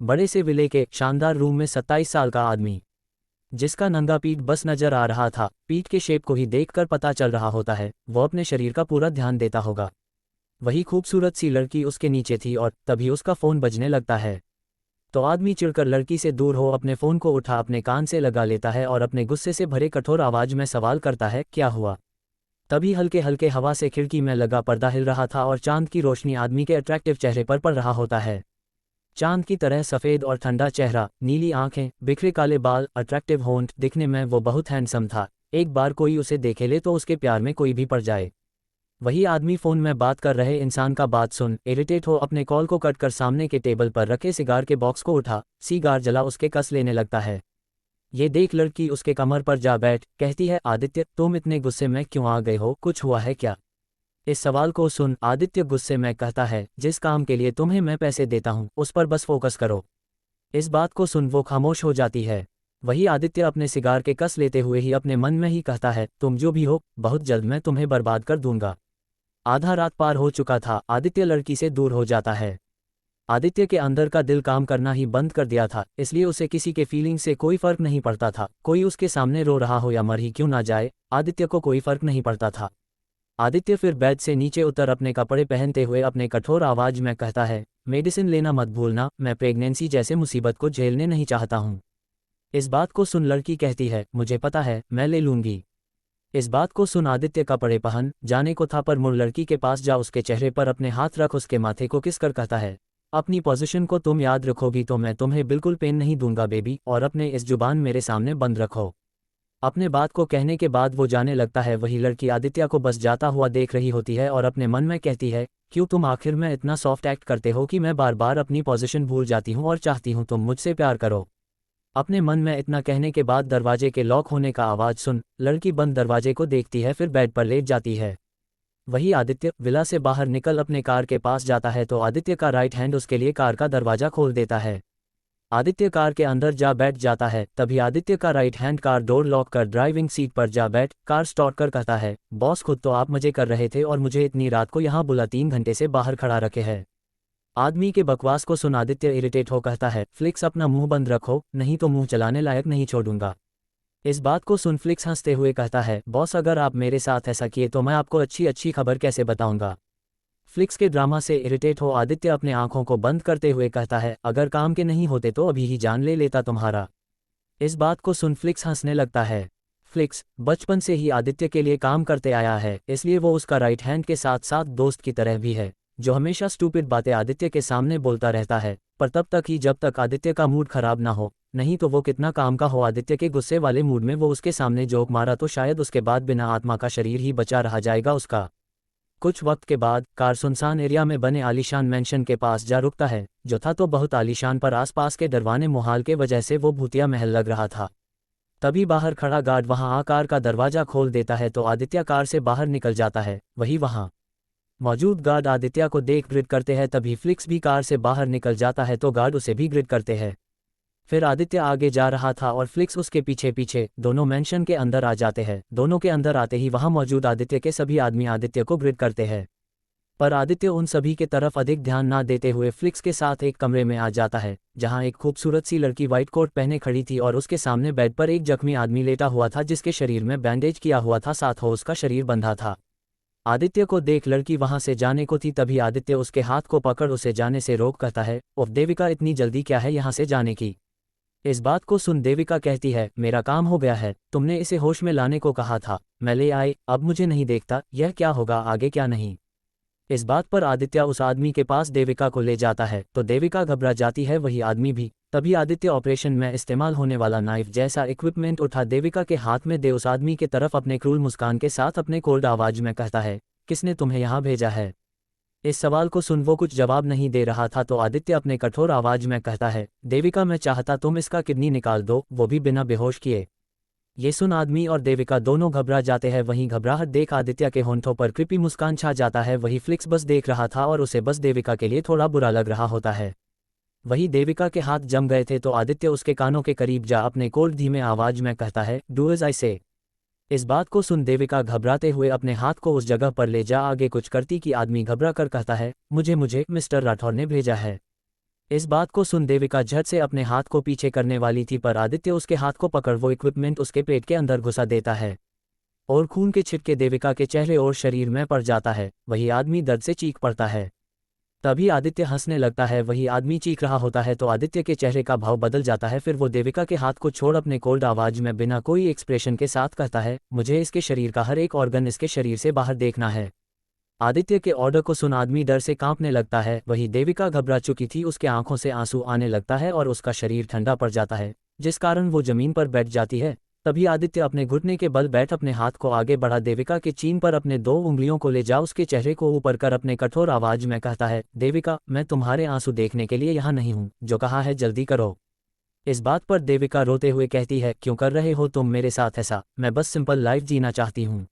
बड़े से विले के शानदार रूम में 27 साल का आदमी, जिसका नंगा पीठ बस नजर आ रहा था। पीठ के शेप को ही देखकर पता चल रहा होता है वो अपने शरीर का पूरा ध्यान देता होगा। वही खूबसूरत सी लड़की उसके नीचे थी और तभी उसका फ़ोन बजने लगता है। तो आदमी चिढ़कर लड़की से दूर हो अपने फ़ोन को उठा अपने कान से लगा लेता है और अपने गुस्से से भरे कठोर आवाज़ में सवाल करता है, क्या हुआ? तभी हल्के हल्के हवा से खिड़की में लगा पर्दा हिल रहा था और चांद की रोशनी आदमी के अट्रैक्टिव चेहरे पर पड़ रहा होता है। चांद की तरह सफ़ेद और ठंडा चेहरा, नीली आंखें, बिखरे काले बाल, अट्रैक्टिव होंठ, दिखने में वो बहुत हैंडसम था। एक बार कोई उसे देखे ले तो उसके प्यार में कोई भी पड़ जाए। वही आदमी फ़ोन में बात कर रहे इंसान का बात सुन इरिटेट हो अपने कॉल को कट कर सामने के टेबल पर रखे सिगार के बॉक्स को उठा सिगार जला उसके कस लेने लगता है। ये देख लड़की उसके कमर पर जा बैठ कहती है, आदित्य तुम इतने गुस्से में क्यों आ गए हो, कुछ हुआ है क्या? इस सवाल को सुन आदित्य गुस्से में कहता है, जिस काम के लिए तुम्हें मैं पैसे देता हूँ उस पर बस फोकस करो। इस बात को सुन वो खामोश हो जाती है। वही आदित्य अपने सिगार के कस लेते हुए ही अपने मन में ही कहता है, तुम जो भी हो बहुत जल्द मैं तुम्हें बर्बाद कर दूंगा। आधा रात पार हो चुका था, आदित्य लड़की से दूर हो जाता है। आदित्य के अंदर का दिल काम करना ही बंद कर दिया था, इसलिए उसे किसी के फीलिंग से कोई फर्क नहीं पड़ता था। कोई उसके सामने रो रहा हो या मर ही क्यों ना जाए, आदित्य को कोई फर्क नहीं पड़ता था। आदित्य फिर बेड से नीचे उतर अपने कपड़े पहनते हुए अपने कठोर आवाज में कहता है, मेडिसिन लेना मत भूलना, मैं प्रेगनेंसी जैसे मुसीबत को झेलने नहीं चाहता हूँ। इस बात को सुन लड़की कहती है, मुझे पता है मैं ले लूंगी। इस बात को सुन आदित्य कपड़े पहन जाने को था पर मुड़ लड़की के पास जा उसके चेहरे पर अपने हाथ रख उसके माथे को किस कर कहता है, अपनी पोजीशन को तुम याद रखोगी तो मैं तुम्हें बिल्कुल पेन नहीं दूंगा बेबी, और अपने इस जुबान मेरे सामने बंद रखो। अपने बात को कहने के बाद वो जाने लगता है। वही लड़की आदित्य को बस जाता हुआ देख रही होती है और अपने मन में कहती है, क्यों तुम आखिर में इतना सॉफ्ट एक्ट करते हो कि मैं बार बार अपनी पोजीशन भूल जाती हूँ और चाहती हूँ तुम मुझसे प्यार करो। अपने मन में इतना कहने के बाद दरवाजे के लॉक होने का आवाज़ सुन लड़की बंद दरवाजे को देखती है, फिर बेड पर लेट जाती है। वही आदित्य विला से बाहर निकल अपने कार के पास जाता है तो आदित्य का राइट हैंड उसके लिए कार का दरवाज़ा खोल देता है। आदित्य कार के अंदर जा बैठ जाता है। तभी आदित्य का right hand car door lock कर ड्राइविंग सीट पर जा बैठ कार स्टार्ट कर कहता है, बॉस खुद तो आप मजे कर रहे थे और मुझे इतनी रात को यहाँ बुला 3 घंटे से बाहर खड़ा रखे है। आदमी के बकवास को सुन आदित्य इरिटेट हो कहता है, फ्लिक्स अपना मुंह बंद रखो नहीं तो मुंह चलाने लायक नहीं छोड़ूंगा। इस बात को सुन फ्लिक्स हंसते हुए कहता है, बॉस अगर आप मेरे साथ ऐसा किए तो मैं आपको अच्छी अच्छी खबर कैसे बताऊंगा। फ्लिक्स के ड्रामा से इरिटेट हो आदित्य अपने आंखों को बंद करते हुए कहता है, अगर काम के नहीं होते तो अभी ही जान ले लेता तुम्हारा। इस बात को सुन फ्लिक्स हंसने लगता है। फ्लिक्स बचपन से ही आदित्य के लिए काम करते आया है, इसलिए वो उसका राइट हैंड के साथ साथ दोस्त की तरह भी है, जो हमेशा स्टूपिड बातें आदित्य के सामने बोलता रहता है, पर तब तक ही जब तक आदित्य का मूड खराब ना हो, नहीं तो वो कितना काम का हो। आदित्य के गुस्से वाले मूड में वो उसके सामने जोक मारा तो शायद उसके बाद बिना आत्मा का शरीर ही बचा रह जाएगा उसका। कुछ वक्त के बाद कार सुनसान एरिया में बने आलीशान मेंशन के पास जा रुकता है, जो था तो बहुत आलीशान पर आसपास के डरवाने माहौल के वजह से वो भूतिया महल लग रहा था। तभी बाहर खड़ा गार्ड वहां आ कार का दरवाजा खोल देता है तो आदित्य कार से बाहर निकल जाता है। वही वहां मौजूद गार्ड आदित्य को देख ग्रिड करते हैं। तभी फ्लिक्स भी कार से बाहर निकल जाता है तो गार्ड उसे भी ग्रिड करते हैं। फिर आदित्य आगे जा रहा था और फ्लिक्स उसके पीछे पीछे। दोनों मेंशन के अंदर आ जाते हैं। दोनों के अंदर आते ही वहां मौजूद आदित्य के सभी आदमी आदित्य को ग्रिड करते हैं, पर आदित्य उन सभी के तरफ अधिक ध्यान ना देते हुए फ्लिक्स के साथ एक कमरे में आ जाता है, जहां एक खूबसूरत सी लड़की व्हाइट कोट पहने खड़ी थी और उसके सामने बेड पर एक जख्मी आदमी लेटा हुआ था जिसके शरीर में बैंडेज किया हुआ था, साथ हो उसका शरीर बंधा था। आदित्य को देख लड़की वहां से जाने को थी, तभी आदित्य उसके हाथ को पकड़ उसे जाने से रोक कहता है, ओह देविका इतनी जल्दी क्या है यहाँ से जाने की। इस बात को सुन देविका कहती है, मेरा काम हो गया है, तुमने इसे होश में लाने को कहा था, मैं ले आई, अब मुझे नहीं देखता यह क्या होगा आगे क्या नहीं। इस बात पर आदित्य उस आदमी के पास देविका को ले जाता है तो देविका घबरा जाती है, वही आदमी भी। तभी आदित्य ऑपरेशन में इस्तेमाल होने वाला नाइफ जैसा इक्विपमेंट उठा देविका के हाथ में दे उस आदमी के तरफ अपने क्रूर मुस्कान के साथ अपने कोल्ड आवाज में कहता है, किसने तुम्हें यहाँ भेजा है। इस सवाल को सुन वो कुछ जवाब नहीं दे रहा था तो आदित्य अपने कठोर आवाज में कहता है, देविका मैं चाहता तुम इसका किडनी निकाल दो, वो भी बिना बेहोश किए। ये सुन आदमी और देविका दोनों घबरा जाते हैं। वहीं घबराहट देख आदित्य के होंठों पर कृपी मुस्कान छा जाता है। वही फ्लिक्स बस देख रहा था और उसे बस देविका के लिए थोड़ा बुरा लग रहा होता है। वही देविका के हाथ जम गए थे तो आदित्य उसके कानों के करीब जा अपने कोल्ड धीमे आवाज में कहता है, डू एज आई से। इस बात को सुन देविका घबराते हुए अपने हाथ को उस जगह पर ले जा आगे कुछ करती कि आदमी घबरा कर कहता है, मुझे मिस्टर राठौर ने भेजा है। इस बात को सुन देविका झट से अपने हाथ को पीछे करने वाली थी, पर आदित्य उसके हाथ को पकड़ वो इक्विपमेंट उसके पेट के अंदर घुसा देता है और खून के छिटके देविका के चेहरे और शरीर में पड़ जाता है। वही आदमी दर्द से चीख पड़ता है। तभी आदित्य हंसने लगता है। वही आदमी चीख रहा होता है तो आदित्य के चेहरे का भाव बदल जाता है। फिर वो देविका के हाथ को छोड़ अपने कोल्ड आवाज में बिना कोई एक्सप्रेशन के साथ कहता है, मुझे इसके शरीर का हर एक ऑर्गन इसके शरीर से बाहर देखना है। आदित्य के ऑर्डर को सुन आदमी डर से कांपने लगता है। वही देविका घबरा चुकी थी, उसके आंखों से आंसू आने लगता है और उसका शरीर ठंडा पड़ जाता है, जिस कारण वो जमीन पर बैठ जाती है। तभी आदित्य अपने घुटने के बल बैठ अपने हाथ को आगे बढ़ा देविका के चीन पर अपने 2 उंगलियों को ले जा उसके चेहरे को ऊपर कर अपने कठोर आवाज में कहता है, देविका, मैं तुम्हारे आंसू देखने के लिए यहाँ नहीं हूँ, जो कहा है जल्दी करो। इस बात पर देविका रोते हुए कहती है, क्यों कर रहे हो तुम मेरे साथ ऐसा, मैं बस सिंपल लाइफ जीना चाहती हूँ।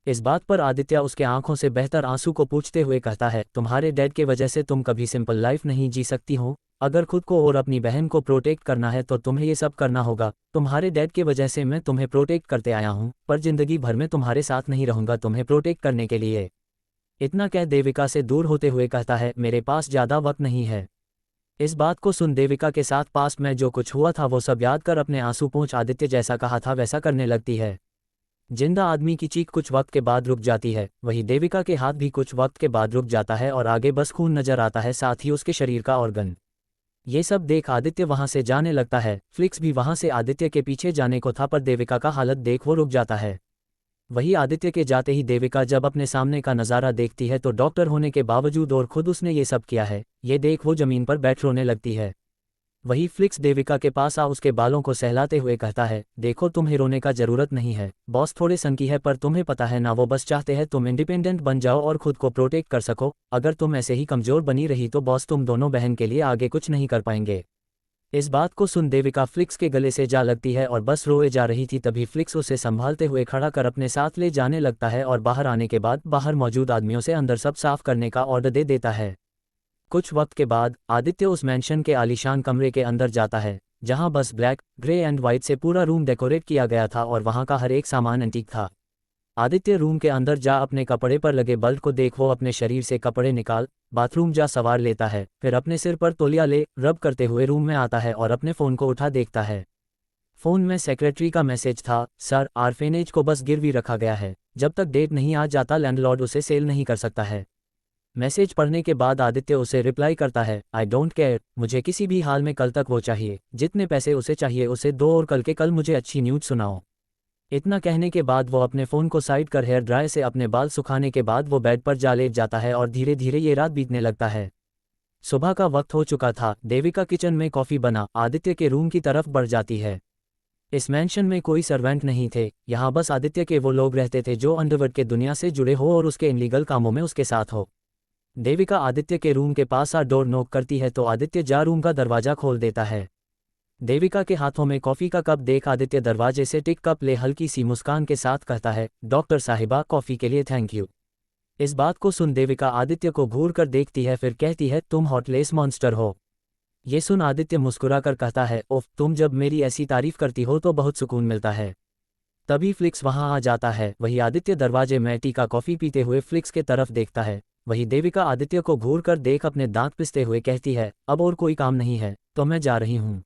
इस बात पर आदित्य उसके आंखों से बहतर आंसू को पूछते हुए कहता है, तुम्हारे डैड के वजह से तुम कभी सिंपल लाइफ नहीं जी सकती हो। अगर खुद को और अपनी बहन को प्रोटेक्ट करना है तो तुम्हें ये सब करना होगा। तुम्हारे डैड के वजह से मैं तुम्हें प्रोटेक्ट करते आया हूँ, पर जिंदगी भर में तुम्हारे साथ नहीं रहूंगा तुम्हें प्रोटेक्ट करने के लिए। इतना कह देविका से दूर होते हुए कहता है, मेरे पास ज़्यादा वक्त नहीं है। इस बात को सुन देविका के साथ पास्ट में जो कुछ हुआ था वो सब याद कर अपने आंसू पोंछ आदित्य जैसा कहा था वैसा करने लगती है। जिंदा आदमी की चीख कुछ वक्त के बाद रुक जाती है। वही देविका के हाथ भी कुछ वक्त के बाद रुक जाता है और आगे बस खून नजर आता है, साथ ही उसके शरीर का ऑर्गन। ये सब देख आदित्य वहां से जाने लगता है। फ्लिक्स भी वहां से आदित्य के पीछे जाने को था, पर देविका का हालत देख वो रुक जाता है। वही आदित्य के जाते ही देविका जब अपने सामने का नज़ारा देखती है तो डॉक्टर होने के बावजूद और खुद उसने ये सब किया है, ये देख वो जमीन पर बैठ रोने लगती है। वही फ्लिक्स देविका के पास आ उसके बालों को सहलाते हुए कहता है, देखो तुम्हें रोने का जरूरत नहीं है, बॉस थोड़े सनकी है, पर तुम्हें पता है ना वो बस चाहते हैं तुम इंडिपेंडेंट बन जाओ और खुद को प्रोटेक्ट कर सको। अगर तुम ऐसे ही कमजोर बनी रही तो बॉस तुम दोनों बहन के लिए आगे कुछ नहीं कर पाएंगे। इस बात को सुन देविका फ्लिक्स के गले से जा लगती है और बस रोए जा रही थी। तभी फ्लिक्स उसे संभालते हुए खड़ा कर अपने साथ ले जाने लगता है और बाहर आने के बाद बाहर मौजूद आदमियों से अंदर सब साफ करने का ऑर्डर दे देता है। कुछ वक्त के बाद आदित्य उस मैंशन के आलीशान कमरे के अंदर जाता है, जहां बस ब्लैक, ग्रे एंड वाइट से पूरा रूम डेकोरेट किया गया था और वहां का हर एक सामान एंटीक था। आदित्य रूम के अंदर जा अपने कपड़े पर लगे बल्ब को देख वो अपने शरीर से कपड़े निकाल बाथरूम जा सवार लेता है, फिर अपने सिर पर तौलिया ले रब करते हुए रूम में आता है और अपने फ़ोन को उठा देखता है। फ़ोन में सेक्रेटरी का मैसेज था, सर आर्फेनेज को बस गिरवी रखा गया है, जब तक डेट नहीं आ जाता लैंडलॉर्ड उसे सेल नहीं कर सकता है। मैसेज पढ़ने के बाद आदित्य उसे रिप्लाई करता है, आई डोंट केयर, मुझे किसी भी हाल में कल तक वो चाहिए, जितने पैसे उसे चाहिए उसे दो और कल के कल मुझे अच्छी न्यूज़ सुनाओ। इतना कहने के बाद वो अपने फ़ोन को साइड कर हेयर ड्रायर से अपने बाल सुखाने के बाद वो बेड पर जा लेट जाता है और धीरे धीरे ये रात बीतने लगता है। सुबह का वक्त हो चुका था। देविका किचन में कॉफ़ी बना आदित्य के रूम की तरफ बढ़ जाती है। इस मैंशन में कोई सर्वेंट नहीं थे, यहाँ बस आदित्य के वो लोग रहते थे जो अंडरवर्ल्ड के दुनिया से जुड़े हो और उसके इनलीगल कामों में उसके साथ हो। देविका आदित्य के रूम के पास आ डोर नॉक करती है तो आदित्य जा रूम का दरवाज़ा खोल देता है। देविका के हाथों में कॉफ़ी का कप देख आदित्य दरवाजे से टिक कप ले हल्की सी मुस्कान के साथ कहता है, डॉक्टर साहिबा कॉफ़ी के लिए थैंक यू। इस बात को सुन देविका आदित्य को घूर कर देखती है, फिर कहती है, तुम हॉटलेस मॉन्स्टर हो। ये सुन आदित्य मुस्कुरा कर कहता है, ओफ, तुम जब मेरी ऐसी तारीफ करती हो तो बहुत सुकून मिलता है। तभी फ्लिक्स वहां आ जाता है। वही आदित्य दरवाजे में टी का कॉफ़ी पीते हुए फ्लिक्स के तरफ देखता है। वही देविका आदित्य को घूर कर देख अपने दांत पिसते हुए कहती है, अब और कोई काम नहीं है तो मैं जा रही हूँ।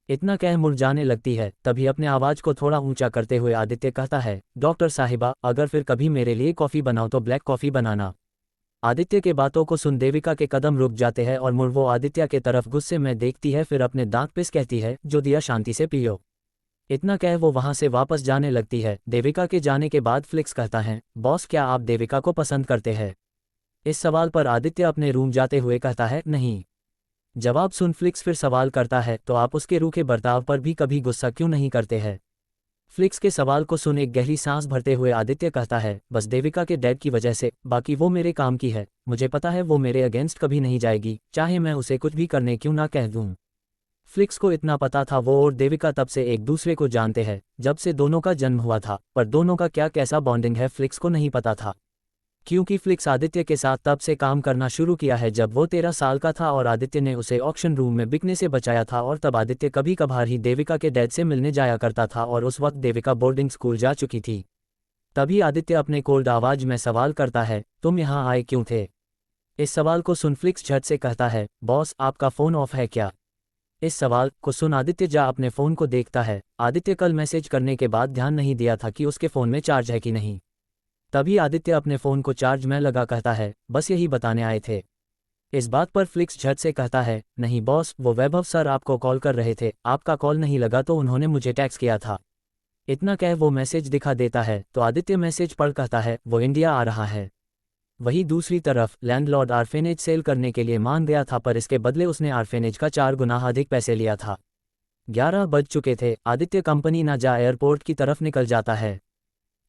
इतना कह मुरझाने लगती है। तभी अपने आवाज़ को थोड़ा ऊंचा करते हुए आदित्य कहता है, डॉक्टर साहिबा अगर फिर कभी मेरे लिए कॉफ़ी बनाओ तो ब्लैक कॉफ़ी बनाना। आदित्य के बातों को सुन देविका के कदम रुक जाते हैं और मुड़ वो आदित्य के तरफ गुस्से में देखती है, फिर अपने दांत पिस कहती है, जो दिया शांति से पियो। इतना कह वो वहां से वापस जाने लगती है। देविका के जाने के बाद फ्लिक्स कहता है, बॉस क्या आप देविका को पसंद करते हैं? इस सवाल पर आदित्य अपने रूम जाते हुए कहता है, नहीं। जवाब सुन फ्लिक्स फिर सवाल करता है, तो आप उसके रूखे बर्ताव पर भी कभी गुस्सा क्यों नहीं करते हैं? फ्लिक्स के सवाल को सुन एक गहरी सांस भरते हुए आदित्य कहता है, बस देविका के डैड की वजह से, बाकी वो मेरे काम की है, मुझे पता है वो मेरे अगेंस्ट कभी नहीं जाएगी, चाहे मैं उसे कुछ भी करने क्यों ना कह दूं। फ्लिक्स को इतना पता था वो और देविका तब से एक दूसरे को जानते हैं जब से दोनों का जन्म हुआ था, पर दोनों का क्या कैसा बॉन्डिंग है फ्लिक्स को नहीं पता था, क्योंकि फ्लिक्स आदित्य के साथ तब से काम करना शुरू किया है जब वो 13 साल का था और आदित्य ने उसे ऑक्शन रूम में बिकने से बचाया था, और तब आदित्य कभी कभार ही देविका के डैड से मिलने जाया करता था और उस वक्त देविका बोर्डिंग स्कूल जा चुकी थी। तभी आदित्य अपने कोल्ड आवाज में सवाल करता है, तुम यहाँ आए क्यों थे? इस सवाल को सुन फ्लिक्स झट से कहता है, बॉस आपका फ़ोन ऑफ है क्या? इस सवाल को सुन आदित्य जा अपने फ़ोन को देखता है। आदित्य कल मैसेज करने के बाद ध्यान नहीं दिया था कि उसके फ़ोन में चार्ज है कि नहीं। तभी आदित्य अपने फ़ोन को चार्ज में लगा कहता है, बस यही बताने आए थे। इस बात पर फ्लिक्स झट से कहता है, नहीं बॉस, वो वैभव सर आपको कॉल कर रहे थे, आपका कॉल नहीं लगा तो उन्होंने मुझे टैक्स किया था। इतना कह वो मैसेज दिखा देता है तो आदित्य मैसेज पढ़ कहता है, वो इंडिया आ रहा है। वहीं दूसरी तरफ लैंडलॉर्ड आर्फेनेज सेल करने के लिए मान गया था, पर इसके बदले उसने आर्फेनेज का 4 गुना अधिक पैसे लिया था। 11 बज चुके थे। आदित्य कंपनी ना जा एयरपोर्ट की तरफ निकल जाता है।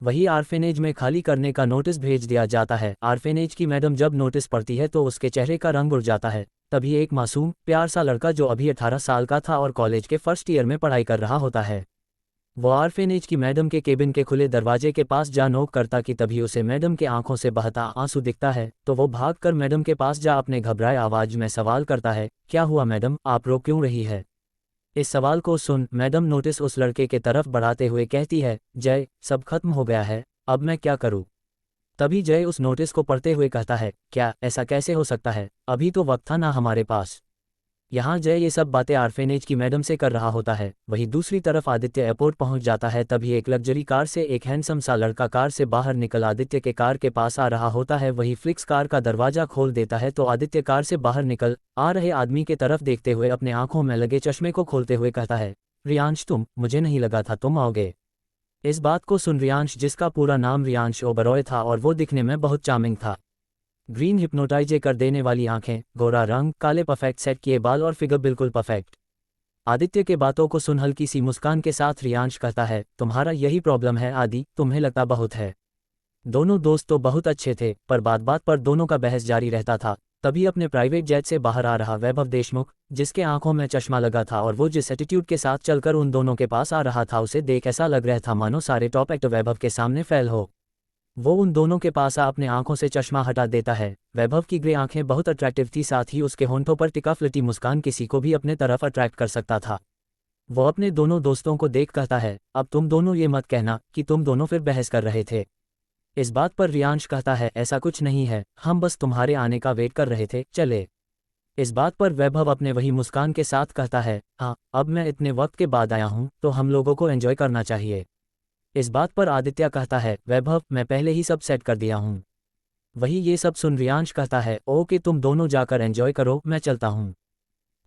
वही आर्फेनेज में खाली करने का नोटिस भेज दिया जाता है। आर्फेनेज की मैडम जब नोटिस पढ़ती है तो उसके चेहरे का रंग उड़ जाता है। तभी एक मासूम प्यार सा लड़का जो अभी 18 साल का था और कॉलेज के फर्स्ट ईयर में पढ़ाई कर रहा होता है, वो आर्फेनेज की मैडम के केबिन के खुले दरवाजे के पास जा नोक करता कि तभी उसे मैडम के आंखों से बहता आंसू दिखता है। तो वो भागकर मैडम के पास जा अपने घबराए आवाज में सवाल करता है, क्या हुआ मैडम, आप रो क्यों रही है? इस सवाल को सुन मैडम नोटिस उस लड़के के तरफ बढ़ाते हुए कहती है, जय सब खत्म हो गया है, अब मैं क्या करूं? तभी जय उस नोटिस को पढ़ते हुए कहता है, क्या ऐसा कैसे हो सकता है, अभी तो वक्त था ना हमारे पास। यहाँ जय ये सब बातें आर्फेनेज की मैडम से कर रहा होता है। वहीं दूसरी तरफ आदित्य एयरपोर्ट पहुंच जाता है। तभी एक लग्जरी कार से एक हैंडसम सा लड़का कार से बाहर निकल आदित्य के कार के पास आ रहा होता है। वहीं फ्लिक्स कार का दरवाजा खोल देता है तो आदित्य कार से बाहर निकल आ रहे आदमी के तरफ देखते हुए अपने आंखों में लगे चश्मे को खोलते हुए कहता है, रियांश तुम, मुझे नहीं लगा था तुम आओगे। इस बात को सुन रियांश, जिसका पूरा नाम रियांश ओबरॉय था और वो दिखने में बहुत चार्मिंग था, ग्रीन हिप्नोटाइज कर देने वाली आंखें, गोरा रंग, काले परफेक्ट सेट किए बाल और फिगर बिल्कुल परफेक्ट। आदित्य के बातों को सुन हल्की सी मुस्कान के साथ रियांश कहता है, तुम्हारा यही प्रॉब्लम है आदि, तुम्हें लगता बहुत है। दोनों दोस्त तो बहुत अच्छे थे, पर बात बात पर दोनों का बहस जारी रहता था। तभी अपने प्राइवेट जेट से बाहर आ रहा वैभव देशमुख, जिसके आंखों में चश्मा लगा था और वो जिस एटीट्यूड के साथ चलकर उन दोनों के पास आ रहा था, उसे देख ऐसा लग रहा था मानो सारे टॉप एक्टर वैभव के सामने फेल हो। वो उन दोनों के पास आ अपने आंखों से चश्मा हटा देता है। वैभव की ग्रे आंखें बहुत अट्रैक्टिव थी, साथ ही उसके होंठों पर टिका फ्लिटी मुस्कान किसी को भी अपने तरफ अट्रैक्ट कर सकता था। वो अपने दोनों दोस्तों को देख कहता है, अब तुम दोनों ये मत कहना कि तुम दोनों फिर बहस कर रहे थे। इस बात पर रियांश कहता है, ऐसा कुछ नहीं है, हम बस तुम्हारे आने का वेट कर रहे थे, चले। इस बात पर वैभव अपने वही मुस्कान के साथ कहता है, हाँ अब मैं इतने वक्त के बाद आया हूँ तो हम लोगों को एंजॉय करना चाहिए। इस बात पर आदित्य कहता है, वैभव मैं पहले ही सब सेट कर दिया हूँ। वही ये सब सुन रियांश कहता है, ओके तुम दोनों जाकर एंजॉय करो, मैं चलता हूँ।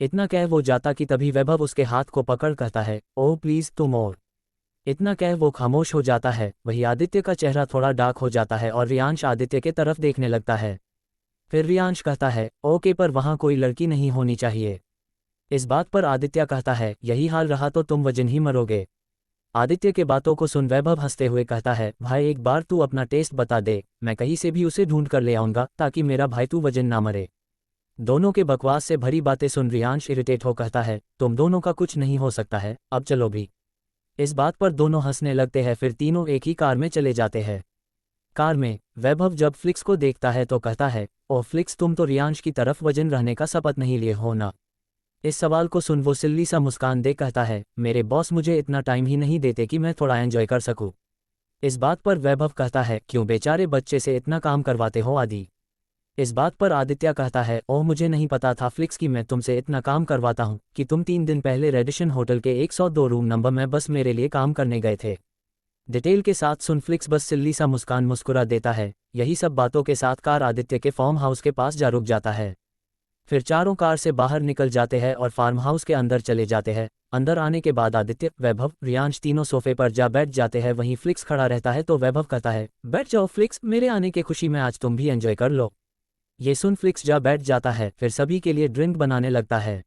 इतना कह वो जाता कि तभी वैभव उसके हाथ को पकड़ कहता है, ओह प्लीज तुम और। इतना कह वो खामोश हो जाता है। वही आदित्य का चेहरा थोड़ा डार्क हो जाता है और रियांश आदित्य के तरफ देखने लगता है। फिर रियांश कहता है, ओके पर वहाँ कोई लड़की नहीं होनी चाहिए। इस बात पर आदित्य कहता है, यही हाल रहा तो तुम वजन ही मरोगे। आदित्य के बातों को सुन वैभव हंसते हुए कहता है, भाई एक बार तू अपना टेस्ट बता दे, मैं कहीं से भी उसे ढूंढ कर ले आऊंगा ताकि मेरा भाई तू वजन ना मरे। दोनों के बकवास से भरी बातें सुन रियांश इरिटेट हो कहता है, तुम दोनों का कुछ नहीं हो सकता है, अब चलो भी। इस बात पर दोनों हंसने लगते हैं। फिर तीनों एक ही कार में चले जाते हैं। कार में वैभव जब फ्लिक्स को देखता है तो कहता है, ओह फ्लिक्स तुम तो रियांश की तरफ वजन रहने का शपथ नहीं लिए हो ना? इस सवाल को सुन वो सिल्ली सा मुस्कान दे कहता है, मेरे बॉस मुझे इतना टाइम ही नहीं देते कि मैं थोड़ा एंजॉय कर सकूं। इस बात पर वैभव कहता है, क्यों बेचारे बच्चे से इतना काम करवाते हो आदि? इस बात पर आदित्य कहता है, ओह मुझे नहीं पता था फ्लिक्स कि मैं तुमसे इतना काम करवाता हूं कि तुम 3 दिन पहले रेडिशन होटल के 102 रूम नंबर में बस मेरे लिए काम करने गए थे। डिटेल के साथ सुन फ्लिक्स बस सिल्ली सा मुस्कान मुस्कुरा देता है। यही सब बातों के साथ कार आदित्य के फार्म हाउस के पास जा रुक जाता है। फिर चारों कार से बाहर निकल जाते हैं और फार्म हाउस के अंदर चले जाते हैं। अंदर आने के बाद आदित्य, वैभव, रियांश तीनों सोफे पर जा बैठ जाते हैं। वहीं फ्लिक्स खड़ा रहता है तो वैभव कहता है, बैठ जाओ फ्लिक्स, मेरे आने की खुशी में आज तुम भी एंजॉय कर लो। ये सुन फ्लिक्स जा बैठ जाता है। फिर सभी के लिए ड्रिंक बनाने लगता है।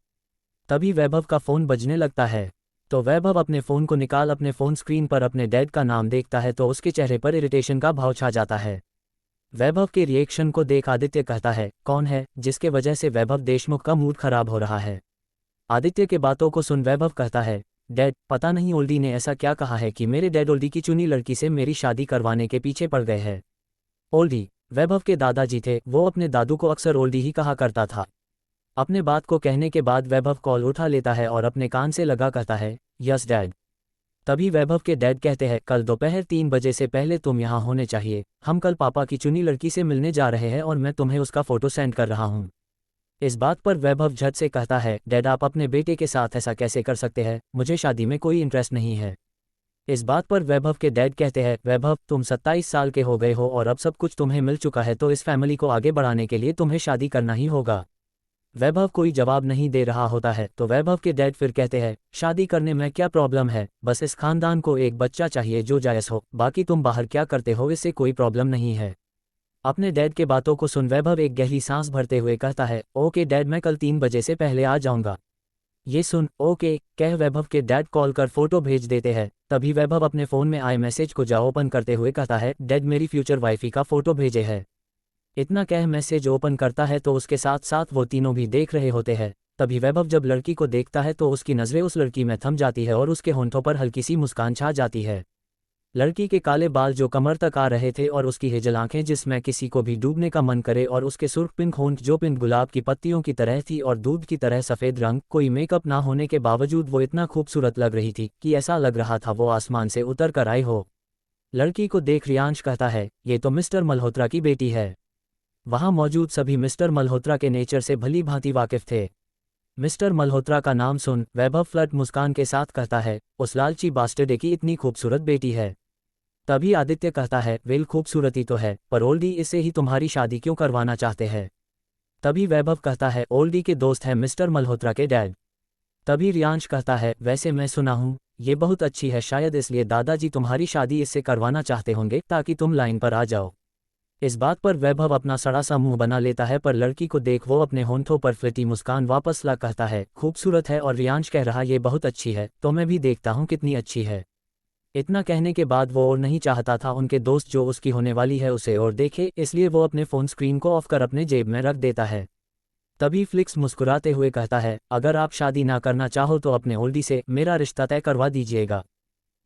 तभी वैभव का फ़ोन बजने लगता है तो वैभव अपने फ़ोन को निकाल अपने फ़ोन स्क्रीन पर अपने डैड का नाम देखता है तो उसके चेहरे पर इरिटेशन का भाव छा जाता है। वैभव के रिएक्शन को देख आदित्य कहता है, कौन है जिसके वजह से वैभव देशमुख का मूड खराब हो रहा है? आदित्य के बातों को सुन वैभव कहता है, डैड पता नहीं ओल्डी ने ऐसा क्या कहा है कि मेरे डैड ओल्डी की चुनी लड़की से मेरी शादी करवाने के पीछे पड़ गए हैं। ओल्डी वैभव के दादाजी थे, वो अपने दादू को अक्सर ओल्डी ही कहा करता था। अपने बात को कहने के बाद वैभव कॉल उठा लेता है और अपने कान से लगा कहता है, यस डैड। तभी वैभव के डैड कहते हैं, कल दोपहर 3 बजे से पहले तुम यहाँ होने चाहिए। हम कल पापा की चुनी लड़की से मिलने जा रहे हैं और मैं तुम्हें उसका फोटो सेंड कर रहा हूँ। इस बात पर वैभव झट से कहता है, डैड आप अपने बेटे के साथ ऐसा कैसे कर सकते हैं, मुझे शादी में कोई इंटरेस्ट नहीं है। इस बात पर वैभव के डैड कहते हैं, वैभव तुम 27 साल के हो गए हो और अब सब कुछ तुम्हें मिल चुका है, तो इस फैमिली को आगे बढ़ाने के लिए तुम्हें शादी करना ही होगा। वैभव कोई जवाब नहीं दे रहा होता है तो वैभव के डैड फिर कहते हैं, शादी करने में क्या प्रॉब्लम है, बस इस खानदान को एक बच्चा चाहिए जो जायज़ हो, बाकी तुम बाहर क्या करते हो इससे कोई प्रॉब्लम नहीं है। अपने डैड के बातों को सुन वैभव एक गहरी सांस भरते हुए कहता है, ओके डैड मैं कल 3 बजे से पहले आ जाऊंगा। ये सुन ओके कह वैभव के डैड कॉल कर फोटो भेज देते हैं। तभी वैभव अपने फ़ोन में आए मैसेज को ओपन करते हुए कहता है, डैड मेरी फ्यूचर वाइफी का फोटो भेजे है। इतना कह मैसेज ओपन करता है तो उसके साथ साथ वो तीनों भी देख रहे होते हैं। तभी वैभव जब लड़की को देखता है तो उसकी नज़रें उस लड़की में थम जाती है और उसके होंठों पर हल्की सी मुस्कान छा जाती है। लड़की के काले बाल जो कमर तक आ रहे थे और उसकी हेजल आंखें जिसमें किसी को भी डूबने का मन करे और उसके सुर्ख पिंक होंठ जो पिंक गुलाब की पत्तियों की तरह थी और दूध की तरह सफ़ेद रंग, कोई मेकअप ना होने के बावजूद वो इतना खूबसूरत लग रही थी कि ऐसा लग रहा था वो आसमान से उतर कर आई हो। लड़की को देख रियांश कहता है, ये तो मिस्टर मल्होत्रा की बेटी है। वहाँ मौजूद सभी मिस्टर मल्होत्रा के नेचर से भली भांति वाकिफ थे। मिस्टर मल्होत्रा का नाम सुन वैभव फ्लर्ट मुस्कान के साथ कहता है, उस लालची बास्टर्डे की इतनी खूबसूरत बेटी है। तभी आदित्य कहता है, वेल खूबसूरती तो है पर ओल्डी इससे ही तुम्हारी शादी क्यों करवाना चाहते हैं। तभी वैभव कहता है, ओल्डी के दोस्त हैं मिस्टर मल्होत्रा के डैड। तभी रियांश कहता है, वैसे मैं सुना हूँ ये बहुत अच्छी है, शायद इसलिए दादाजी तुम्हारी शादी इससे करवाना चाहते होंगे ताकि तुम लाइन पर आ जाओ। इस बात पर वैभव अपना सड़ा सा मुंह बना लेता है पर लड़की को देख वो अपने होंठों पर फ्लिटी मुस्कान वापस ला कहता है, खूबसूरत है। और रियांश कह रहा ये बहुत अच्छी है तो मैं भी देखता हूँ कितनी अच्छी है। इतना कहने के बाद वो और नहीं चाहता था उनके दोस्त जो उसकी होने वाली है उसे और देखे, इसलिए वो अपने फ़ोन स्क्रीन को ऑफ कर अपने जेब में रख देता है। तभी फ्लिक्स मुस्कुराते हुए कहता है, अगर आप शादी ना करना चाहो तो अपने ओल्डी से मेरा रिश्ता तय करवा दीजिएगा।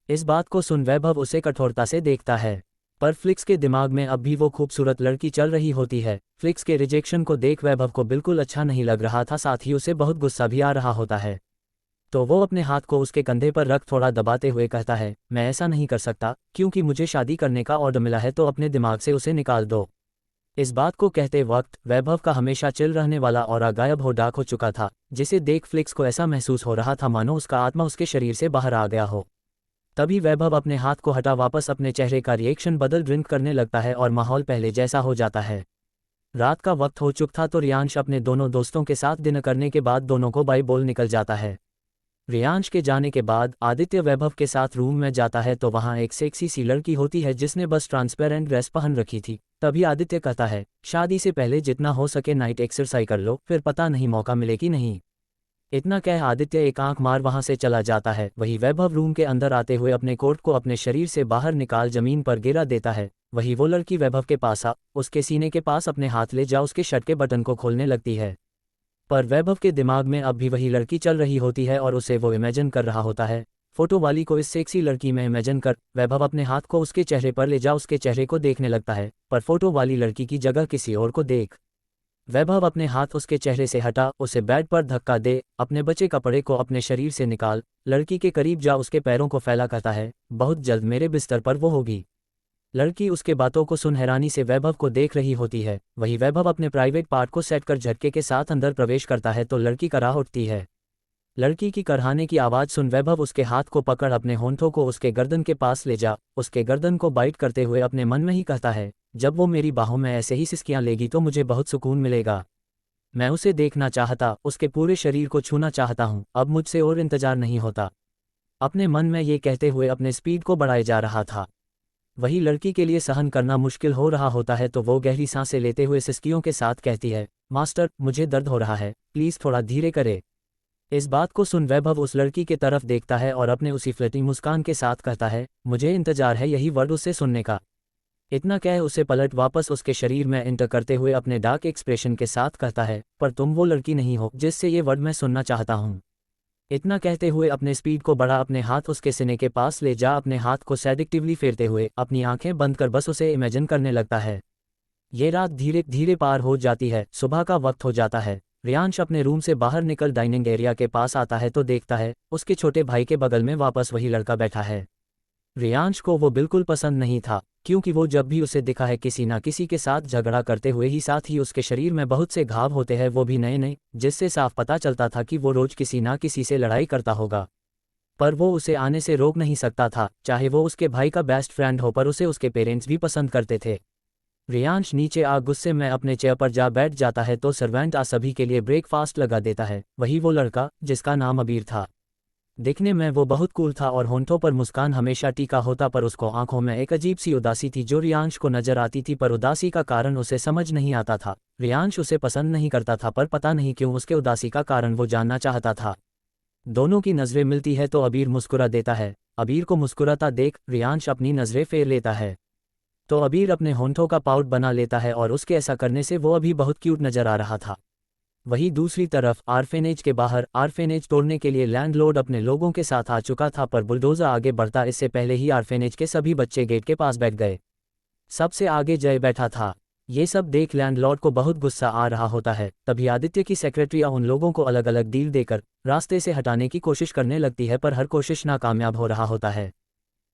इस बात को सुन वैभव उसे कठोरता से देखता है पर फ्लिक्स के दिमाग में अब भी वो खूबसूरत लड़की चल रही होती है। फ्लिक्स के रिजेक्शन को देख वैभव को बिल्कुल अच्छा नहीं लग रहा था, साथ ही उसे बहुत गुस्सा भी आ रहा होता है। तो वो अपने हाथ को उसके कंधे पर रख थोड़ा दबाते हुए कहता है, मैं ऐसा नहीं कर सकता क्योंकि मुझे शादी करने का ऑर्डर मिला है, तो अपने दिमाग से उसे निकाल दो। इस बात को कहते वक्त वैभव का हमेशा चिल रहने वाला ऑरा गायब हो डाक हो चुका था, जिसे देख फ्लिक्स को ऐसा महसूस हो रहा था मानो उसका आत्मा उसके शरीर से बाहर आ गया हो। तभी वैभव अपने हाथ को हटा वापस अपने चेहरे का रिएक्शन बदल ड्रिंक करने लगता है और माहौल पहले जैसा हो जाता है। रात का वक्त हो चुका था तो रियांश अपने दोनों दोस्तों के साथ डिनर करने के बाद दोनों को बाय बोल निकल जाता है। रियांश के जाने के बाद आदित्य वैभव के साथ रूम में जाता है तो वहाँ एक सेक्सी सी लड़की होती है जिसने बस ट्रांसपेरेंट ड्रेस पहन रखी थी। तभी आदित्य कहता है, शादी से पहले जितना हो सके नाइट एक्सरसाइज कर लो, फिर पता नहीं मौका मिले कि नहीं। इतना कह आदित्य एक आंख मार वहां से चला जाता है। वही वैभव रूम के अंदर आते हुए अपने कोट को अपने शरीर से बाहर निकाल जमीन पर गिरा देता है। वही वो लड़की वैभव के पास आ उसके सीने के पास अपने हाथ ले जा उसके शर्ट के बटन को खोलने लगती है। पर वैभव के दिमाग में अब भी वही लड़की चल रही होती है और उसे वो इमेजिन कर रहा होता है। फोटो वाली को इस सेक्सी लड़की में इमेजिन कर वैभव अपने हाथ को उसके चेहरे पर ले जा उसके चेहरे को देखने लगता है, पर फोटो वाली लड़की की जगह किसी और को देख वैभव अपने हाथ उसके चेहरे से हटा उसे बेड पर धक्का दे अपने बचे कपड़े को अपने शरीर से निकाल लड़की के करीब जा उसके पैरों को फैला कहता है, बहुत जल्द मेरे बिस्तर पर वो होगी। लड़की उसके बातों को सुन हैरानी से वैभव को देख रही होती है। वही वैभव अपने प्राइवेट पार्ट को सेट कर झटके के साथ अंदर प्रवेश करता है तो लड़की कराह उठती है। लड़की की करहाने की आवाज़ सुन वैभव उसके हाथ को पकड़ अपने होंठों को उसके गर्दन के पास ले जा उसके गर्दन को बाइट करते हुए अपने मन में ही कहता है, जब वो मेरी बाहों में ऐसे ही सिसकियां लेगी तो मुझे बहुत सुकून मिलेगा। मैं उसे देखना चाहता, उसके पूरे शरीर को छूना चाहता हूँ, अब मुझसे और इंतजार नहीं होता। अपने मन में ये कहते हुए अपने स्पीड को बढ़ाए जा रहा था। वही लड़की के लिए सहन करना मुश्किल हो रहा होता है तो वो गहरी सांसें लेते हुए सिसकियों के साथ कहती है, मास्टर मुझे दर्द हो रहा है, प्लीज़ थोड़ा धीरे करे। इस बात को सुन वैभव उस लड़की के तरफ देखता है और अपने उसी फ्लर्टिंग मुस्कान के साथ कहता है, मुझे इंतजार है यही वर्ड उससे सुनने का। इतना कह उसे पलट वापस उसके शरीर में एंटर करते हुए अपने डार्क एक्सप्रेशन के साथ कहता है, पर तुम वो लड़की नहीं हो जिससे ये वर्ड मैं सुनना चाहता हूँ। इतना कहते हुए अपने स्पीड को बढ़ा अपने हाथ उसके सीने के पास ले जा अपने हाथ को सेडिक्टिवली फेरते हुए अपनी आंखें बंद कर बस उसे इमेजिन करने लगता है। ये रात धीरे धीरे पार हो जाती है, सुबह का वक्त हो जाता है। रियांश अपने रूम से बाहर निकल डाइनिंग एरिया के पास आता है तो देखता है उसके छोटे भाई के बगल में वापस वही लड़का बैठा है। रियांश को वो बिल्कुल पसंद नहीं था, क्योंकि वो जब भी उसे दिखा है किसी ना किसी के साथ झगड़ा करते हुए ही, साथ ही उसके शरीर में बहुत से घाव होते हैं, वो भी नए नए, जिससे साफ पता चलता था कि वो रोज किसी ना किसी से लड़ाई करता होगा। पर वो उसे आने से रोक नहीं सकता था, चाहे वो उसके भाई का बेस्ट फ्रेंड हो, पर उसे उसके पेरेंट्स भी पसंद करते थे। रियांश नीचे आ गुस्से में अपने चेयर पर जा बैठ जाता है तो सर्वेंट आ सभी के लिए ब्रेकफास्ट लगा देता है। वही वो लड़का जिसका नाम अबीर था। दिखने में वो बहुत कूल था और होंठों पर मुस्कान हमेशा टीका होता, पर उसको आंखों में एक अजीब सी उदासी थी जो रियांश को नजर आती थी, पर उदासी का कारण उसे समझ नहीं आता था। रियांश उसे पसंद नहीं करता था, पर पता नहीं क्यों उसके उदासी का कारण वो जानना चाहता था। दोनों की नजरें मिलती है तो अबीर मुस्कुरा देता है। अबीर को मुस्कुराता देख रियांश अपनी नजरें फेर लेता है तो अबीर अपने होंठों का पाउट बना लेता है और उसके ऐसा करने से वो अभी बहुत क्यूट नजर आ रहा था। वहीं दूसरी तरफ आर्फेनेज के बाहर आर्फेनेज तोड़ने के लिए लैंडलॉर्ड अपने लोगों के साथ आ चुका था, पर बुलडोजर आगे बढ़ता इससे पहले ही आर्फेनेज के सभी बच्चे गेट के पास बैठ गए। सबसे आगे जय बैठा था। ये सब देख लैंडलॉर्ड को बहुत गुस्सा आ रहा होता है। तभी आदित्य की सेक्रेटरी उन लोगों को अलग अलग डील देकर रास्ते से हटाने की कोशिश करने लगती है, पर हर कोशिश नाकामयाब हो रहा होता है।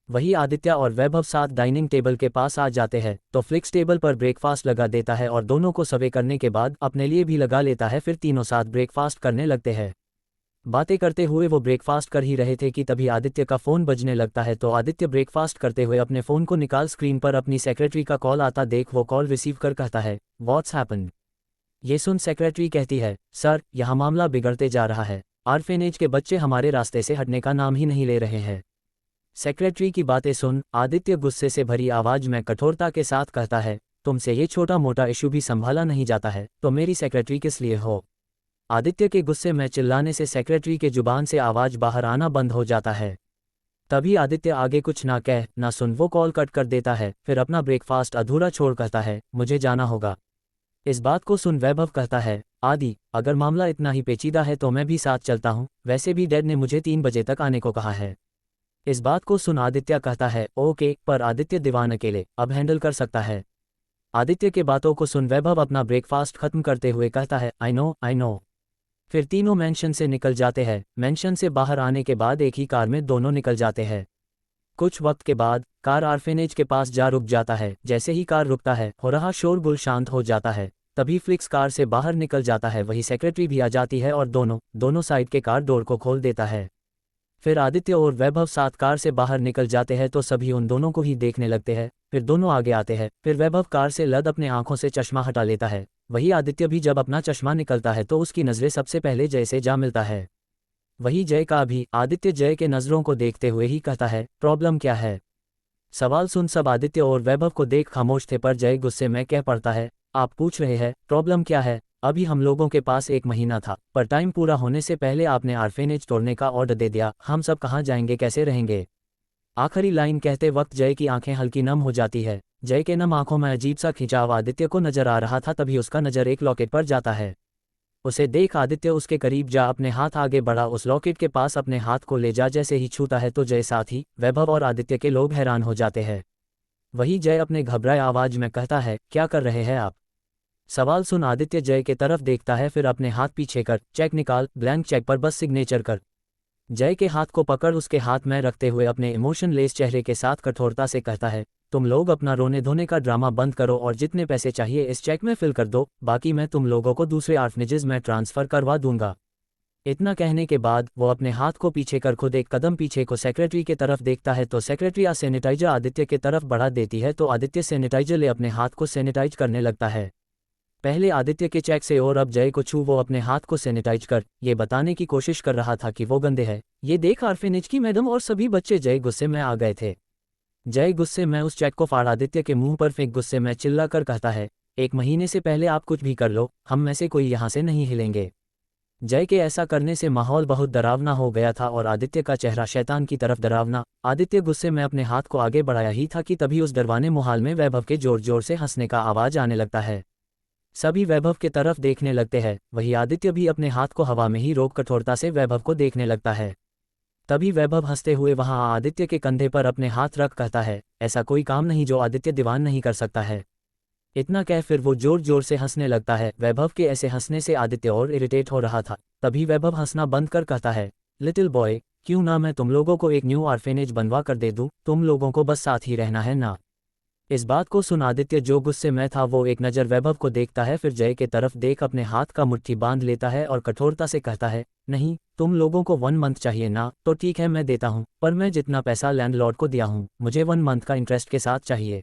वही आदित्य और वैभव साथ डाइनिंग टेबल के पास आ जाते हैं तो फ्लिक्स टेबल पर ब्रेकफास्ट लगा देता है और दोनों को सर्वे करने के बाद अपने लिए भी लगा लेता है। फिर तीनों साथ ब्रेकफास्ट करने लगते हैं। बातें करते हुए वो ब्रेकफास्ट कर ही रहे थे कि तभी आदित्य का फ़ोन बजने लगता है तो आदित्य ब्रेकफास्ट करते हुए अपने फ़ोन को निकाल स्क्रीन पर अपनी सेक्रेटरी का कॉल आता देख वो कॉल रिसीव कर कहता है, व्हाट्स हैपन्ड। ये सुन सेक्रेटरी कहती है, सर यहाँ मामला बिगड़ते जा रहा है। आर्फेनेज के बच्चे हमारे रास्ते से हटने का नाम ही नहीं ले रहे हैं। सेक्रेटरी की बातें सुन आदित्य गुस्से से भरी आवाज में कठोरता के साथ कहता है, तुमसे ये छोटा मोटा इशू भी संभाला नहीं जाता है तो मेरी सेक्रेटरी किस लिए हो। आदित्य के गुस्से में चिल्लाने से सेक्रेटरी के जुबान से आवाज बाहर आना बंद हो जाता है। तभी आदित्य आगे कुछ ना कह ना सुन वो कॉल कट कर देता है। फिर अपना ब्रेकफास्ट अधूरा छोड़ कहता है, मुझे जाना होगा। इस बात को सुन वैभव कहता है, आदि अगर मामला इतना ही पेचीदा है तो मैं भी साथ चलता हूँ, वैसे भी डैड ने मुझे 3 बजे तक आने को कहा है। इस बात को सुन आदित्य कहता है, ओके, पर आदित्य दीवान अकेले अब हैंडल कर सकता है। आदित्य के बातों को सुन वैभव अपना ब्रेकफास्ट खत्म करते हुए कहता है, आई नो। फिर तीनों मेंशन से निकल जाते हैं। मेंशन से बाहर आने के बाद एक ही कार में दोनों निकल जाते हैं। कुछ वक्त के बाद कार आर्फेनेज के पास जा रुक जाता है। जैसे ही कार रुकता है हो रहा शोरगुल शांत हो जाता है। तभी फ्लिक्स कार से बाहर निकल जाता है। वही सेक्रेटरी भी आ जाती है और दोनों साइड के कार डोर को खोल देता है। फिर आदित्य और वैभव साथ कार से बाहर निकल जाते हैं तो सभी उन दोनों को ही देखने लगते हैं। फिर दोनों आगे आते हैं। फिर वैभव कार से लद अपने आंखों से चश्मा हटा लेता है। वही आदित्य भी जब अपना चश्मा निकलता है तो उसकी नज़रें सबसे पहले जय से जा मिलता है। वही जय का भी आदित्य जय के नज़रों को देखते हुए ही कहता है, प्रॉब्लम क्या है। सवाल सुन सब आदित्य और वैभव को देख खामोश थे, पर जय गुस्से में कह पड़ता है, आप पूछ रहे हैं प्रॉब्लम क्या है। अभी हम लोगों के पास 1 महीना था, पर टाइम पूरा होने से पहले आपने आर्फेनेज तोड़ने का ऑर्डर दे दिया। हम सब कहाँ जाएंगे, कैसे रहेंगे। आखिरी लाइन कहते वक्त जय की आंखें हल्की नम हो जाती है। जय के नम आंखों में अजीब सा खिंचाव आदित्य को नजर आ रहा था। तभी उसका नजर एक लॉकेट पर जाता है। उसे देख आदित्य उसके करीब जा अपने हाथ आगे बढ़ा उस लॉकेट के पास अपने हाथ को ले जा। जैसे ही छूता है तो जय, साथ ही वैभव और आदित्य के लोग हैरान हो जाते हैं। वही जय अपने घबराए आवाज में कहता है, क्या कर रहे हैं आप। सवाल सुन आदित्य जय के तरफ देखता है। फिर अपने हाथ पीछे कर चेक निकाल, ब्लैंक चेक पर बस सिग्नेचर कर। जय के हाथ को पकड़ उसके हाथ में रखते हुए अपने इमोशनलेस चेहरे के साथ कठोरता से कहता है, तुम लोग अपना रोने धोने का ड्रामा बंद करो और जितने पैसे चाहिए इस चेक में फिल कर दो, बाकी मैं तुम लोगों को दूसरे ऑर्फनेजेस में ट्रांसफर करवा दूंगा। इतना कहने के बाद वो अपने हाथ को पीछे कर खुद एक कदम पीछे को सेक्रेटरी के तरफ देखता है तो सेक्रेटरी सैनिटाइजर आदित्य के तरफ बढ़ा देती है तो आदित्य सैनिटाइजर ले अपने हाथ को सैनिटाइज करने लगता है। पहले आदित्य के चेक से और अब जय को छू वो अपने हाथ को सैनिटाइज कर ये बताने की कोशिश कर रहा था कि वो गंदे हैं। ये देख आर्फेनेज की मैडम और सभी बच्चे जय गुस्से में आ गए थे। जय गुस्से में उस चेक को फाड़ आदित्य के मुंह पर फेंक गुस्से में चिल्ला कर कहता है, 1 महीने से पहले आप कुछ भी कर लो, हम में से कोई यहाँ से नहीं हिलेंगे। जय के ऐसा करने से माहौल बहुत डरावना हो गया था और आदित्य का चेहरा शैतान की तरफ डरावना। आदित्य गुस्से में अपने हाथ को आगे बढ़ाया ही था कि तभी उस डरवाने माहौल में वैभव के जोर जोर से हंसने का आवाज आने लगता है। सभी वैभव के तरफ देखने लगते हैं। वही आदित्य भी अपने हाथ को हवा में ही रोक कठोरता से वैभव को देखने लगता है। तभी वैभव हंसते हुए वहां आदित्य के कंधे पर अपने हाथ रख कहता है, ऐसा कोई काम नहीं जो आदित्य दीवान नहीं कर सकता है। इतना कह फिर वो जोर जोर से हंसने लगता है। वैभव के ऐसे हंसने से आदित्य और इरिटेट हो रहा था। तभी वैभव हंसना बंद कर कहता है, लिटिल बॉय, क्यों ना मैं तुम लोगों को एक न्यू ऑर्फेनेज बनवा कर दे दूं, तुम लोगों को बस साथ ही रहना है ना। इस बात को सुन आदित्य जो गुस्से में था वो एक नज़र वैभव को देखता है, फिर जय के तरफ देख अपने हाथ का मुट्ठी बांध लेता है और कठोरता से कहता है, नहीं, तुम लोगों को 1 मंथ चाहिए ना, तो ठीक है मैं देता हूँ, पर मैं जितना पैसा लैंडलॉर्ड को दिया हूँ मुझे 1 मंथ का इंटरेस्ट के साथ चाहिए।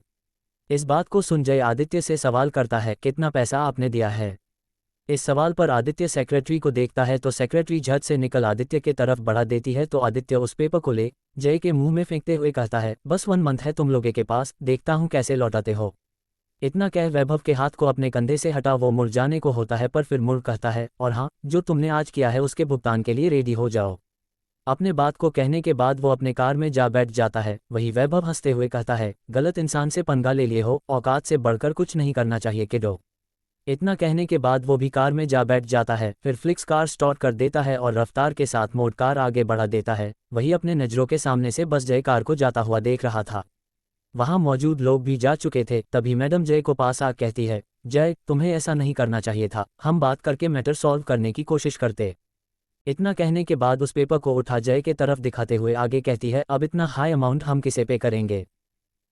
इस बात को सुन जय आदित्य से सवाल करता है, कितना पैसा आपने दिया है। इस सवाल पर आदित्य सेक्रेटरी को देखता है तो सेक्रेटरी झट से निकल आदित्य के तरफ बढ़ा देती है, तो आदित्य उस पेपर को ले जय के मुंह में फेंकते हुए कहता है, बस 1 मंथ है तुम लोगों के पास, देखता हूँ कैसे लौटाते हो। इतना कह वैभव के हाथ को अपने कंधे से हटा वो मुड़ जाने को होता है, पर फिर मुड़ कहता है, और हाँ, जो तुमने आज किया है उसके भुगतान के लिए रेडी हो जाओ। अपने बात को कहने के बाद वो अपने कार में जा बैठ जाता है। वही वैभव हंसते हुए कहता है, गलत इंसान से पंगा ले लिए हो, औकात से बढ़कर कुछ नहीं करना चाहिए किडो। इतना कहने के बाद वो भी कार में जा बैठ जाता है। फिर फ्लिक्स कार स्टार्ट कर देता है और रफ्तार के साथ मोड़ कार आगे बढ़ा देता है। वही अपने नज़रों के सामने से बस जय कार को जाता हुआ देख रहा था। वहां मौजूद लोग भी जा चुके थे। तभी मैडम जय को पास आ कहती है, जय, तुम्हें ऐसा नहीं करना चाहिए था, हम बात करके मैटर सॉल्व करने की कोशिश करते। इतना कहने के बाद उस पेपर को उठा जय के तरफ दिखाते हुए आगे कहती है, अब इतना हाई अमाउंट हम किसे पे करेंगे।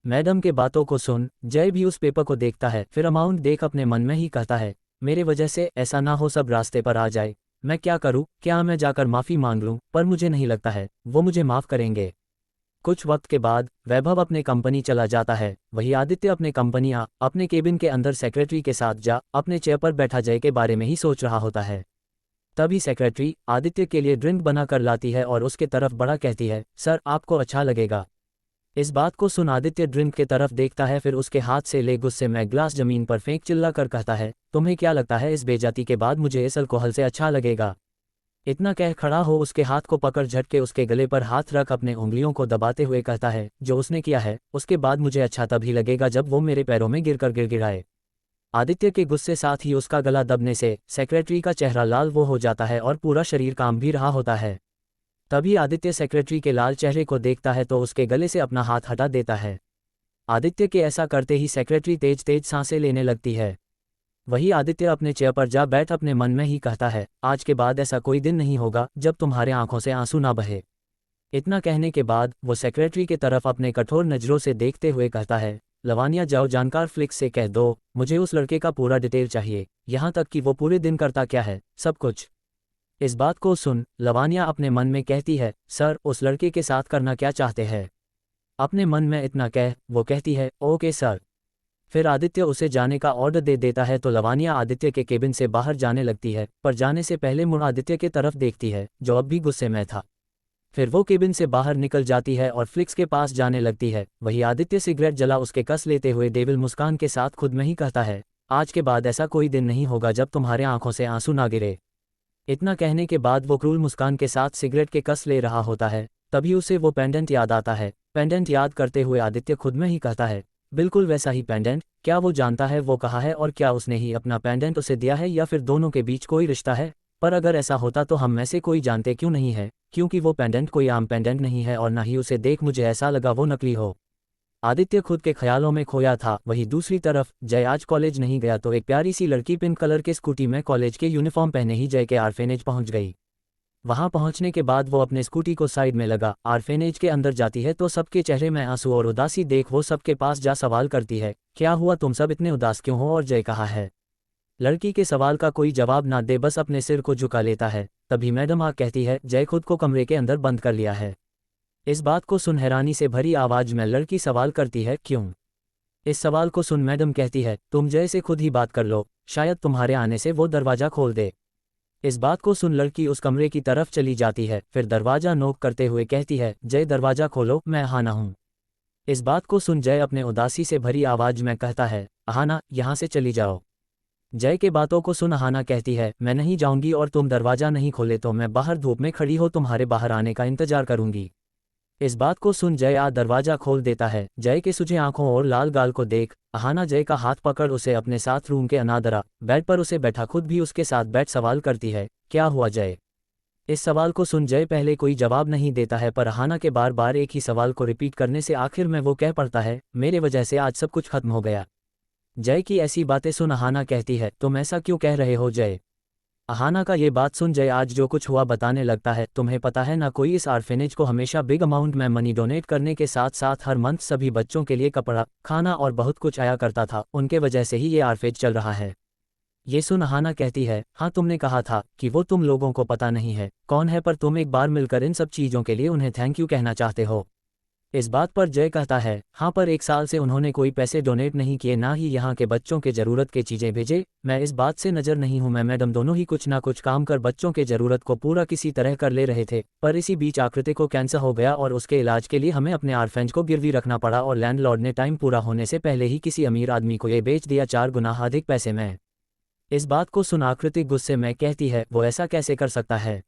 मैडम के बातों को सुन जय भी उस पेपर को देखता है, फिर अमाउंट देख अपने मन में ही कहता है, मेरे वजह से ऐसा ना हो सब रास्ते पर आ जाए। मैं क्या करूं, क्या मैं जाकर माफ़ी मांग लूं, पर मुझे नहीं लगता है वो मुझे माफ़ करेंगे। कुछ वक्त के बाद वैभव अपने कंपनी चला जाता है। वही आदित्य अपने कंपनी अपने केबिन के अंदर सेक्रेटरी के साथ जा अपने चेयर पर बैठा जय के बारे में ही सोच रहा होता है। तभी सेक्रेटरी आदित्य के लिए ड्रिंक बना कर लाती है और उसके तरफ बड़ा कहती है, सर आपको अच्छा लगेगा। इस बात को सुन आदित्य ड्रिंक के तरफ देखता है, फिर उसके हाथ से ले गुस्से में ग्लास जमीन पर फेंक चिल्ला कर कहता है, तुम्हें क्या लगता है इस बेजाती के बाद मुझे इस अल्कोहल से अच्छा लगेगा। इतना कह खड़ा हो उसके हाथ को पकड़ झटके उसके गले पर हाथ रख अपने उंगलियों को दबाते हुए कहता है, जो उसने किया है उसके बाद मुझे अच्छा तभी लगेगा जब वो मेरे पैरों में गिरकर गिड़गिड़ाए। आदित्य के गुस्से साथ ही उसका गला दबने से सेक्रेटरी का चेहरा लाल वो हो जाता है और पूरा शरीर काम भी रहा होता है। तभी आदित्य सेक्रेटरी के लाल चेहरे को देखता है तो उसके गले से अपना हाथ हटा देता है। आदित्य के ऐसा करते ही सेक्रेटरी तेज तेज सांसें लेने लगती है। वही आदित्य अपने चेयर पर जा बैठ अपने मन में ही कहता है, आज के बाद ऐसा कोई दिन नहीं होगा जब तुम्हारे आंखों से आंसू ना बहे। इतना कहने के बाद वो सेक्रेटरी के तरफ अपने कठोर नज़रों से देखते हुए कहता है, लवानिया जाओ जानकार फ्लिक्स से कह दो मुझे उस लड़के का पूरा डिटेल चाहिए, यहाँ तक कि वो पूरे दिन करता क्या है, सब कुछ। इस बात को सुन लवानिया अपने मन में कहती है, सर उस लड़के के साथ करना क्या चाहते हैं। अपने मन में इतना कह वो कहती है, ओके सर। फिर आदित्य उसे जाने का ऑर्डर दे देता है तो लवानिया आदित्य के केबिन से बाहर जाने लगती है, पर जाने से पहले मुड़ आदित्य के तरफ देखती है जो अब भी गुस्से में था। फिर वो केबिन से बाहर निकल जाती है और फ्लिक्स के पास जाने लगती है। वही आदित्य सिगरेट जला उसके कस लेते हुए डेविल मुस्कान के साथ खुद में ही कहता है, आज के बाद ऐसा कोई दिन नहीं होगा जब तुम्हारे आंखों से आंसू ना गिरे। इतना कहने के बाद वो क्रूर मुस्कान के साथ सिगरेट के कस ले रहा होता है। तभी उसे वो पेंडेंट याद आता है। पेंडेंट याद करते हुए आदित्य खुद में ही कहता है, बिल्कुल वैसा ही पेंडेंट, क्या वो जानता है वो कहाँ है और क्या उसने ही अपना पेंडेंट उसे दिया है या फिर दोनों के बीच कोई रिश्ता है। पर अगर ऐसा होता तो हम में से कोई जानते क्यों नहीं है, क्योंकि वो पेंडेंट कोई आम पेंडेंट नहीं है और ना ही उसे देख मुझे ऐसा लगा वो नकली हो। आदित्य खुद के ख्यालों में खोया था। वहीं दूसरी तरफ जय आज कॉलेज नहीं गया तो एक प्यारी सी लड़की पिंक कलर के स्कूटी में कॉलेज के यूनिफॉर्म पहने ही जय के ऑर्फेनेज पहुंच गई। वहां पहुंचने के बाद वो अपने स्कूटी को साइड में लगा ऑर्फेनेज के अंदर जाती है तो सबके चेहरे में आंसू और उदासी देख वो सबके पास जा सवाल करती है, क्या हुआ तुम सब इतने उदास क्यों हो और जय कहाँ है। लड़की के सवाल का कोई जवाब ना दे बस अपने सिर को झुका लेता है। तभी मैडम कहती है, जय खुद को कमरे के अंदर बंद कर लिया है। इस बात को सुन हैरानी से भरी आवाज में लड़की सवाल करती है, क्यों। इस सवाल को सुन मैडम कहती है, तुम जय से खुद ही बात कर लो, शायद तुम्हारे आने से वो दरवाज़ा खोल दे। इस बात को सुन लड़की उस कमरे की तरफ चली जाती है, फिर दरवाज़ा नोक करते हुए कहती है, जय दरवाज़ा खोलो, मैं अहाना हूँ। इस बात को सुन जय अपने उदासी से भरी आवाज में कहता है, अहाना यहाँ से चली जाओ। जय के बातों को सुन अहाना कहती है, मैं नहीं जाऊंगी और तुम दरवाज़ा नहीं खोले तो मैं बाहर धूप में खड़ी हो तुम्हारे बाहर आने का इंतजार करूंगी। इस बात को सुन जय दरवाज़ा खोल देता है। जय के सूझे आंखों और लाल गाल को देख अहाना जय का हाथ पकड़ उसे अपने साथ रूम के अनादरा बेड पर उसे बैठा खुद भी उसके साथ बैठ सवाल करती है, क्या हुआ जय। इस सवाल को सुन जय पहले कोई जवाब नहीं देता है, पर अहाना के बार बार एक ही सवाल को रिपीट करने से आखिर में वो कह पड़ता है, मेरे वजह से आज सब कुछ खत्म हो गया। जय की ऐसी बातें सुन अहाना कहती है, तुम ऐसा क्यों कह रहे हो जय? अहाना का ये बात सुन जय आज जो कुछ हुआ बताने लगता है। तुम्हें पता है ना, कोई इस आर्फेनेज को हमेशा बिग अमाउंट में मनी डोनेट करने के साथ साथ हर मंथ सभी बच्चों के लिए कपड़ा, खाना और बहुत कुछ आया करता था, उनके वजह से ही ये आर्फेज चल रहा है। ये सुन अहाना कहती है, हाँ तुमने कहा था कि वो तुम लोगों को पता नहीं है कौन है, पर तुम एक बार मिलकर इन सब चीज़ों के लिए उन्हें थैंक यू कहना चाहते हो। इस बात पर जय कहता है, हाँ पर 1 साल से उन्होंने कोई पैसे डोनेट नहीं किए, ना ही यहाँ के बच्चों के ज़रूरत के चीज़ें भेजे। मैं इस बात से नज़र नहीं हूँ, मैं मैडम दोनों ही कुछ ना कुछ काम कर बच्चों के ज़रूरत को पूरा किसी तरह कर ले रहे थे, पर इसी बीच आकृति को कैंसर हो गया और उसके इलाज के लिए हमें अपने आर्फेंज को गिरवी रखना पड़ा और लैंडलॉर्ड ने टाइम पूरा होने से पहले ही किसी अमीर आदमी को ये बेच दिया 4 गुना अधिक पैसे में। इस बात को सुन आकृति गुस्से में कहती है, वो ऐसा कैसे कर सकता है?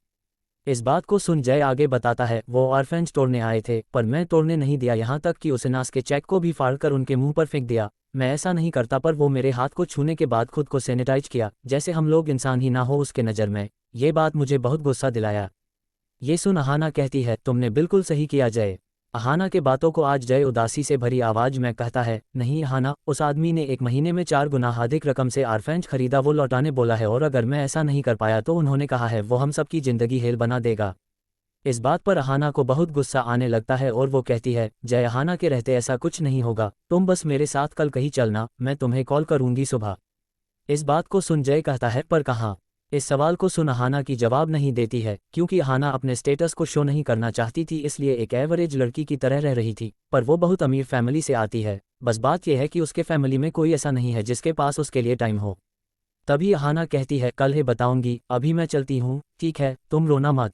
इस बात को सुन जय आगे बताता है, वो ऑर्फेंज तोड़ने आए थे पर मैं तोड़ने नहीं दिया, यहाँ तक कि उसे नास के चेक को भी फाड़कर उनके मुंह पर फेंक दिया। मैं ऐसा नहीं करता, पर वो मेरे हाथ को छूने के बाद खुद को सैनिटाइज किया जैसे हम लोग इंसान ही ना हो उसके नज़र में। ये बात मुझे बहुत गुस्सा दिलाया। ये सुन अहाना कहती है, तुमने बिल्कुल सही किया जय। अहाना के बातों को आज जय उदासी से भरी आवाज में कहता है, नहीं अहाना, उस आदमी ने 1 महीने में 4 गुना अधिक रकम से आर्फेंज खरीदा, वो लौटाने बोला है और अगर मैं ऐसा नहीं कर पाया तो उन्होंने कहा है वो हम सबकी जिंदगी हेल बना देगा। इस बात पर अहाना को बहुत गुस्सा आने लगता है और वो कहती है, जय अहाना के रहते ऐसा कुछ नहीं होगा, तुम बस मेरे साथ कल कहीं चलना, मैं तुम्हें कॉल करूंगी सुबह। इस बात को सुन जय कहता है, पर कहाँ? इस सवाल को सुन अहाना की जवाब नहीं देती है, क्योंकि अहाना अपने स्टेटस को शो नहीं करना चाहती थी, इसलिए एक एवरेज लड़की की तरह रह रही थी, पर वो बहुत अमीर फैमिली से आती है। बस बात यह है कि उसके फैमिली में कोई ऐसा नहीं है जिसके पास उसके लिए टाइम हो। तभी अहाना कहती है, कल ही बताऊंगी, अभी मैं चलती हूँ। ठीक है, तुम रोना मत।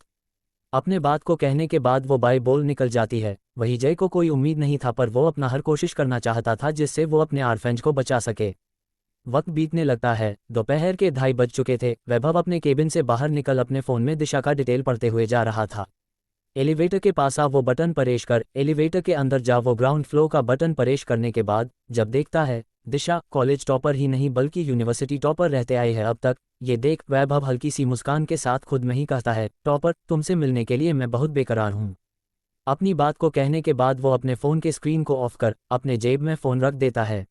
अपने बात को कहने के बाद वो बाय बोल निकल जाती है। वही जय को कोई उम्मीद नहीं था, पर वो अपना हर कोशिश करना चाहता था जिससे वो अपने आर्फेंज को बचा सके। वक्त बीतने लगता है, दोपहर के 2:30 बज चुके थे। वैभव अपने केबिन से बाहर निकल अपने फ़ोन में दिशा का डिटेल पढ़ते हुए जा रहा था। एलिवेटर के पास आ वो बटन प्रेस कर एलिवेटर के अंदर जा वो ग्राउंड फ्लोर का बटन प्रेस करने के बाद जब देखता है दिशा कॉलेज टॉपर ही नहीं बल्कि यूनिवर्सिटी टॉपर रहते आई है अब तक। ये देख वैभव हल्की सी मुस्कान के साथ खुद में ही कहता है, टॉपर, तुमसे मिलने के लिए मैं बहुत बेकरार हूँ। अपनी बात को कहने के बाद वो अपने फ़ोन के स्क्रीन को ऑफ कर अपने जेब में फ़ोन रख देता है।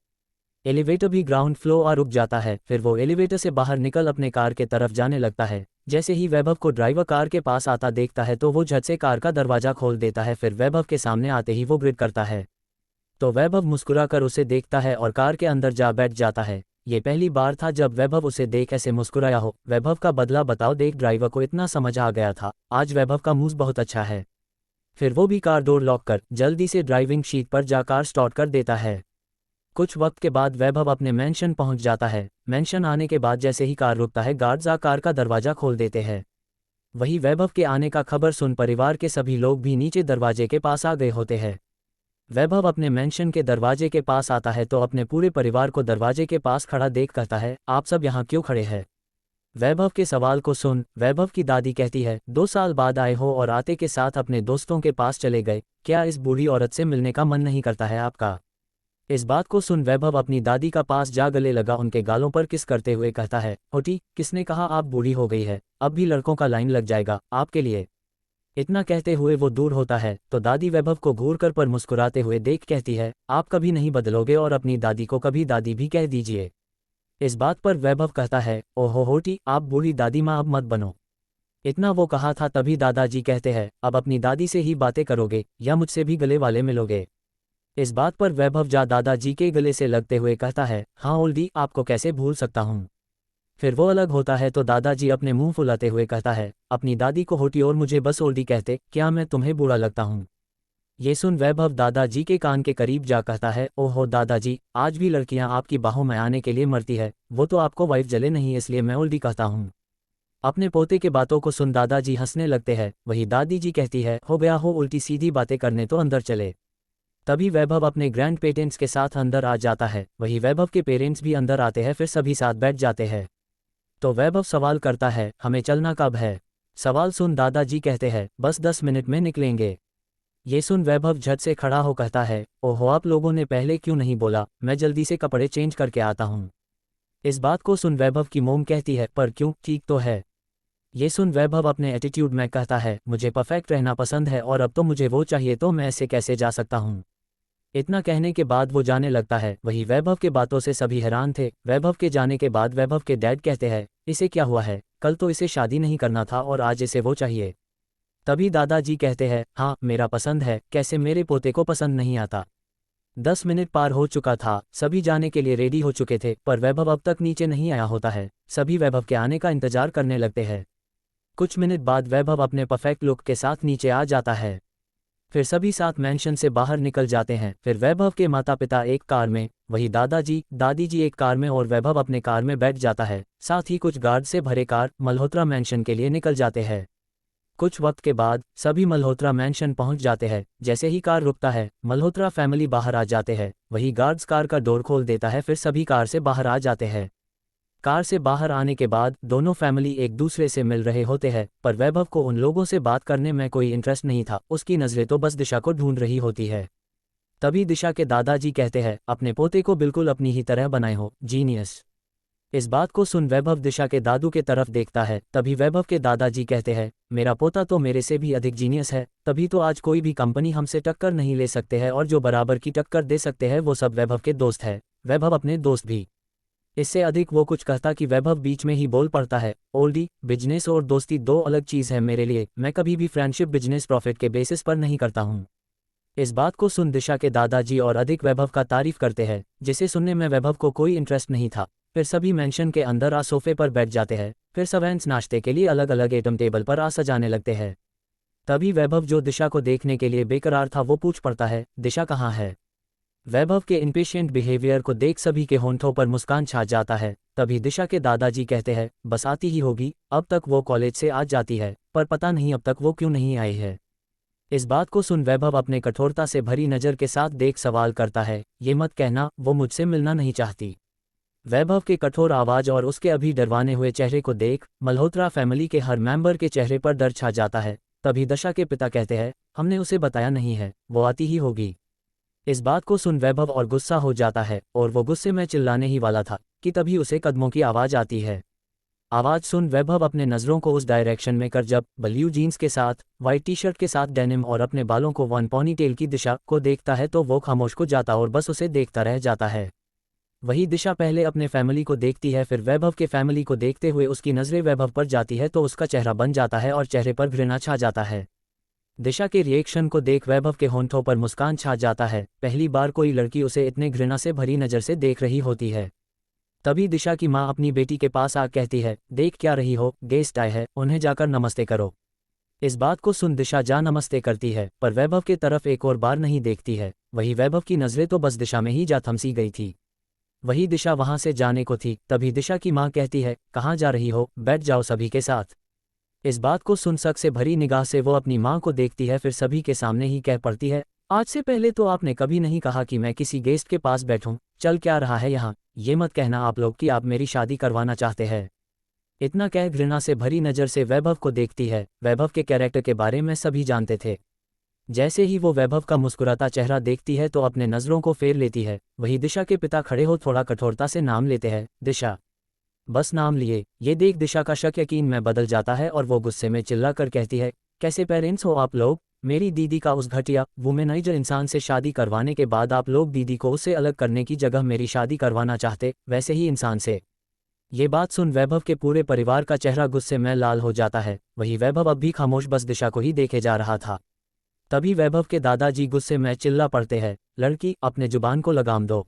एलिवेटर भी ग्राउंड फ्लोर आ रुक जाता है। फिर वो एलिवेटर से बाहर निकल अपने कार के तरफ जाने लगता है। जैसे ही वैभव को ड्राइवर कार के पास आता देखता है तो वो झट से कार का दरवाजा खोल देता है। फिर वैभव के सामने आते ही वो ग्रिड करता है तो वैभव मुस्कुरा कर उसे देखता है और कार के अंदर जा बैठ जाता है। ये पहली बार था जब वैभव उसे देख ऐसे मुस्कुराया हो। वैभव का बदला बताओ देख ड्राइवर को इतना समझ आ गया था, आज वैभव का मूड बहुत अच्छा है। फिर वो भी कार डोर लॉक कर जल्दी से ड्राइविंग सीट पर जा कार स्टार्ट कर देता है। कुछ वक्त के बाद वैभव अपने मेंशन पहुंच जाता है। मेंशन आने के बाद जैसे ही कार रुकता है गार्ड्स आ कार का दरवाजा खोल देते हैं। वही वैभव के आने का खबर सुन परिवार के सभी लोग भी नीचे दरवाजे के पास आ गए होते हैं। वैभव अपने मेंशन के दरवाजे के पास आता है तो अपने पूरे परिवार को दरवाजे के पास खड़ा देख कहता है, आप सब यहाँ क्यों खड़े हैं? वैभव के सवाल को सुन वैभव की दादी कहती है, 2 साल बाद आए हो और आते के साथ अपने दोस्तों के पास चले गए, क्या इस बूढ़ी औरत से मिलने का मन नहीं करता है आपका? इस बात को सुन वैभव अपनी दादी का पास जा गले लगा उनके गालों पर किस करते हुए कहता है, होटी, किसने कहा आप बूढ़ी हो गई है? अब भी लड़कों का लाइन लग जाएगा आपके लिए। इतना कहते हुए वो दूर होता है तो दादी वैभव को घूर कर पर मुस्कुराते हुए देख कहती है, आप कभी नहीं बदलोगे और अपनी दादी को कभी दादी भी कह दीजिए। इस बात पर वैभव कहता है, ओहो होटी, आप बूढ़ी दादी माँ अब मत बनो। इतना वो कहा था तभी दादाजी कहते हैं, अब अपनी दादी से ही बातें करोगे या मुझसे भी गले वाले मिलोगे? इस बात पर वैभव जा दादाजी के गले से लगते हुए कहता है, हाँ ओल्डी, आपको कैसे भूल सकता हूँ। फिर वो अलग होता है तो दादाजी अपने मुंह फुलाते हुए कहता है, अपनी दादी को होटी और मुझे बस ओल्डी कहते, क्या मैं तुम्हें बुरा लगता हूँ? ये सुन वैभव दादाजी के कान के करीब जा कहता है, ओहो दादाजी, आज भी लड़कियां आपकी बाहों में आने के लिए मरती है, वो तो आपको वाइफ जले नहीं इसलिए मैं ओल्डी कहता हूँ। अपने पोते के बातों को सुन दादाजी हंसने लगते हैं। वही दादी जी कहती है, हो गया हो उल्टी सीधी बातें करने, तो अंदर चले। तभी वैभव अपने ग्रैंड पेरेंट्स के साथ अंदर आ जाता है। वही वैभव के पेरेंट्स भी अंदर आते हैं, फिर सभी साथ बैठ जाते हैं। तो वैभव सवाल करता है, हमें चलना कब है? सवाल सुन दादाजी कहते हैं, बस 10 मिनट में निकलेंगे। ये सुन वैभव झट से खड़ा हो कहता है, ओहो, आप लोगों ने पहले क्यों नहीं बोला? मैं जल्दी से कपड़े चेंज करके आता हूँ। इस बात को सुन वैभव की मोम कहती है, पर क्यों, ठीक तो है। ये सुन वैभव अपने एटीट्यूड में कहता है, मुझे परफेक्ट रहना पसंद है और अब तो मुझे वो चाहिए, तो मैं ऐसे कैसे जा सकता हूँ? इतना कहने के बाद वो जाने लगता है। वही वैभव के बातों से सभी हैरान थे। वैभव के जाने के बाद वैभव के डैड कहते हैं, इसे क्या हुआ है, कल तो इसे शादी नहीं करना था और आज इसे वो चाहिए। तभी दादाजी कहते हैं, हाँ मेरा पसंद है, कैसे मेरे पोते को पसंद नहीं आता। 10 मिनट पार हो चुका था, सभी जाने के लिए रेडी हो चुके थे, पर वैभव अब तक नीचे नहीं आया होता है। सभी वैभव के आने का इंतजार करने लगते हैं। कुछ मिनट बाद वैभव अपने परफेक्ट लुक के साथ नीचे आ जाता है। फिर सभी साथ मैंशन से बाहर निकल जाते हैं। फिर वैभव के माता पिता एक कार में, वही दादाजी दादी जी एक कार में और वैभव अपने कार में बैठ जाता है। साथ ही कुछ गार्ड से भरे कार मल्होत्रा मैंशन के लिए निकल जाते हैं। कुछ वक्त के बाद सभी मल्होत्रा मैंशन पहुंच जाते हैं। जैसे ही कार रुकता है, मल्होत्रा फैमिली बाहर आ जाते हैं। वही गार्ड्स कार का डोर खोल देता है। फिर सभी कार से बाहर आ जाते हैं। कार से बाहर आने के बाद दोनों फैमिली एक दूसरे से मिल रहे होते हैं, पर वैभव को उन लोगों से बात करने में कोई इंटरेस्ट नहीं था। उसकी नज़रें तो बस दिशा को ढूंढ रही होती है। तभी दिशा के दादाजी कहते हैं, अपने पोते को बिल्कुल अपनी ही तरह बनाए हो, जीनियस। इस बात को सुन वैभव दिशा के दादू के तरफ देखता है। तभी वैभव के दादाजी कहते हैं, मेरा पोता तो मेरे से भी अधिक जीनियस है, तभी तो आज कोई भी कंपनी हमसे टक्कर नहीं ले सकते हैं, और जो बराबर की टक्कर दे सकते हैं वो सब वैभव के दोस्त है, वैभव अपने दोस्त भी। इससे अधिक वो कुछ कहता कि वैभव बीच में ही बोल पड़ता है, ओल्डी, बिजनेस और दोस्ती दो अलग चीज़ है मेरे लिए। मैं कभी भी फ्रेंडशिप बिजनेस प्रॉफिट के बेसिस पर नहीं करता हूँ। इस बात को सुन दिशा के दादाजी और अधिक वैभव का तारीफ करते हैं, जिसे सुनने में वैभव को कोई इंटरेस्ट नहीं था। फिर सभी मेंशन के अंदर आ सोफे पर बैठ जाते हैं। फिर सर्वेंट्स नाश्ते के लिए अलग अलग आइटम टेबल पर आ सजाने लगते हैं। तभी वैभव जो दिशा को देखने के लिए बेकरार था वो पूछ पड़ता है, दिशा कहाँ है। वैभव के इम्पेशेंट बिहेवियर को देख सभी के होंठों पर मुस्कान छा जाता है। तभी दिशा के दादाजी कहते हैं, बस आती ही होगी, अब तक वो कॉलेज से आ जाती है, पर पता नहीं अब तक वो क्यों नहीं आई है। इस बात को सुन वैभव अपने कठोरता से भरी नज़र के साथ देख सवाल करता है, ये मत कहना वो मुझसे मिलना नहीं चाहती। वैभव के कठोर आवाज़ और उसके अभी डरवाने हुए चेहरे को देख मल्होत्रा फैमिली के हर मेंबर के चेहरे पर डर छा जाता है। तभी दिशा के पिता कहते हैं, हमने उसे बताया नहीं है, वो आती ही होगी। इस बात को सुन वैभव और गुस्सा हो जाता है, और वो गुस्से में चिल्लाने ही वाला था कि तभी उसे कदमों की आवाज़ आती है। आवाज़ सुन वैभव अपने नज़रों को उस डायरेक्शन में कर जब ब्लू जीन्स के साथ वाइट टी शर्ट के साथ डेनिम और अपने बालों को वन पॉनी टेल की दिशा को देखता है तो वो खामोश हो जाता और बस उसे देखता रह जाता है। वही दिशा पहले अपने फैमिली को देखती है, फिर वैभव के फैमिली को देखते हुए उसकी नज़रें वैभव पर जाती है तो उसका चेहरा बन जाता है और चेहरे पर घृणा छा जाता है। दिशा के रिएक्शन को देख वैभव के होंठों पर मुस्कान छा जाता है। पहली बार कोई लड़की उसे इतने घृणा से भरी नज़र से देख रही होती है। तभी दिशा की माँ अपनी बेटी के पास आ कहती है, देख क्या रही हो, गेस्ट आए हैं, उन्हें जाकर नमस्ते करो। इस बात को सुन दिशा जा नमस्ते करती है, पर वैभव के तरफ एक और बार नहीं देखती है। वही वैभव की नज़रें तो बस दिशा में ही जा थमसी गई थी। वही दिशा वहां से जाने को थी, तभी दिशा की माँ कहती है, कहाँ जा रही हो, बैठ जाओ सभी के साथ। इस बात को सुन शक से भरी निगाह से वो अपनी माँ को देखती है, फिर सभी के सामने ही कह पड़ती है, आज से पहले तो आपने कभी नहीं कहा कि मैं किसी गेस्ट के पास बैठूं, चल क्या रहा है यहाँ, ये मत कहना आप लोग कि आप मेरी शादी करवाना चाहते हैं। इतना कह घृणा से भरी नज़र से वैभव को देखती है। वैभव के कैरेक्टर के बारे में सभी जानते थे। जैसे ही वो वैभव का मुस्कुराता चेहरा देखती है तो अपने नज़रों को फेर लेती है। वही दिशा के पिता खड़े हो थोड़ा कठोरता से नाम लेते हैं, दिशा। बस नाम लिए ये देख दिशा का शक यकीन में बदल जाता है और वो गुस्से में चिल्ला कर कहती है, कैसे पेरेंट्स हो आप लोग, मेरी दीदी का उस घटिया वुमेनाइजर इंसान से शादी करवाने के बाद आप लोग दीदी को उससे अलग करने की जगह मेरी शादी करवाना चाहते, वैसे ही इंसान से। ये बात सुन वैभव के पूरे परिवार का चेहरा गुस्से में लाल हो जाता है। वही वैभव अब भी खामोश बस दिशा को ही देखे जा रहा था। तभी वैभव के दादाजी गुस्से में चिल्ला पड़ते हैं, लड़की अपने जुबान को लगाम दो।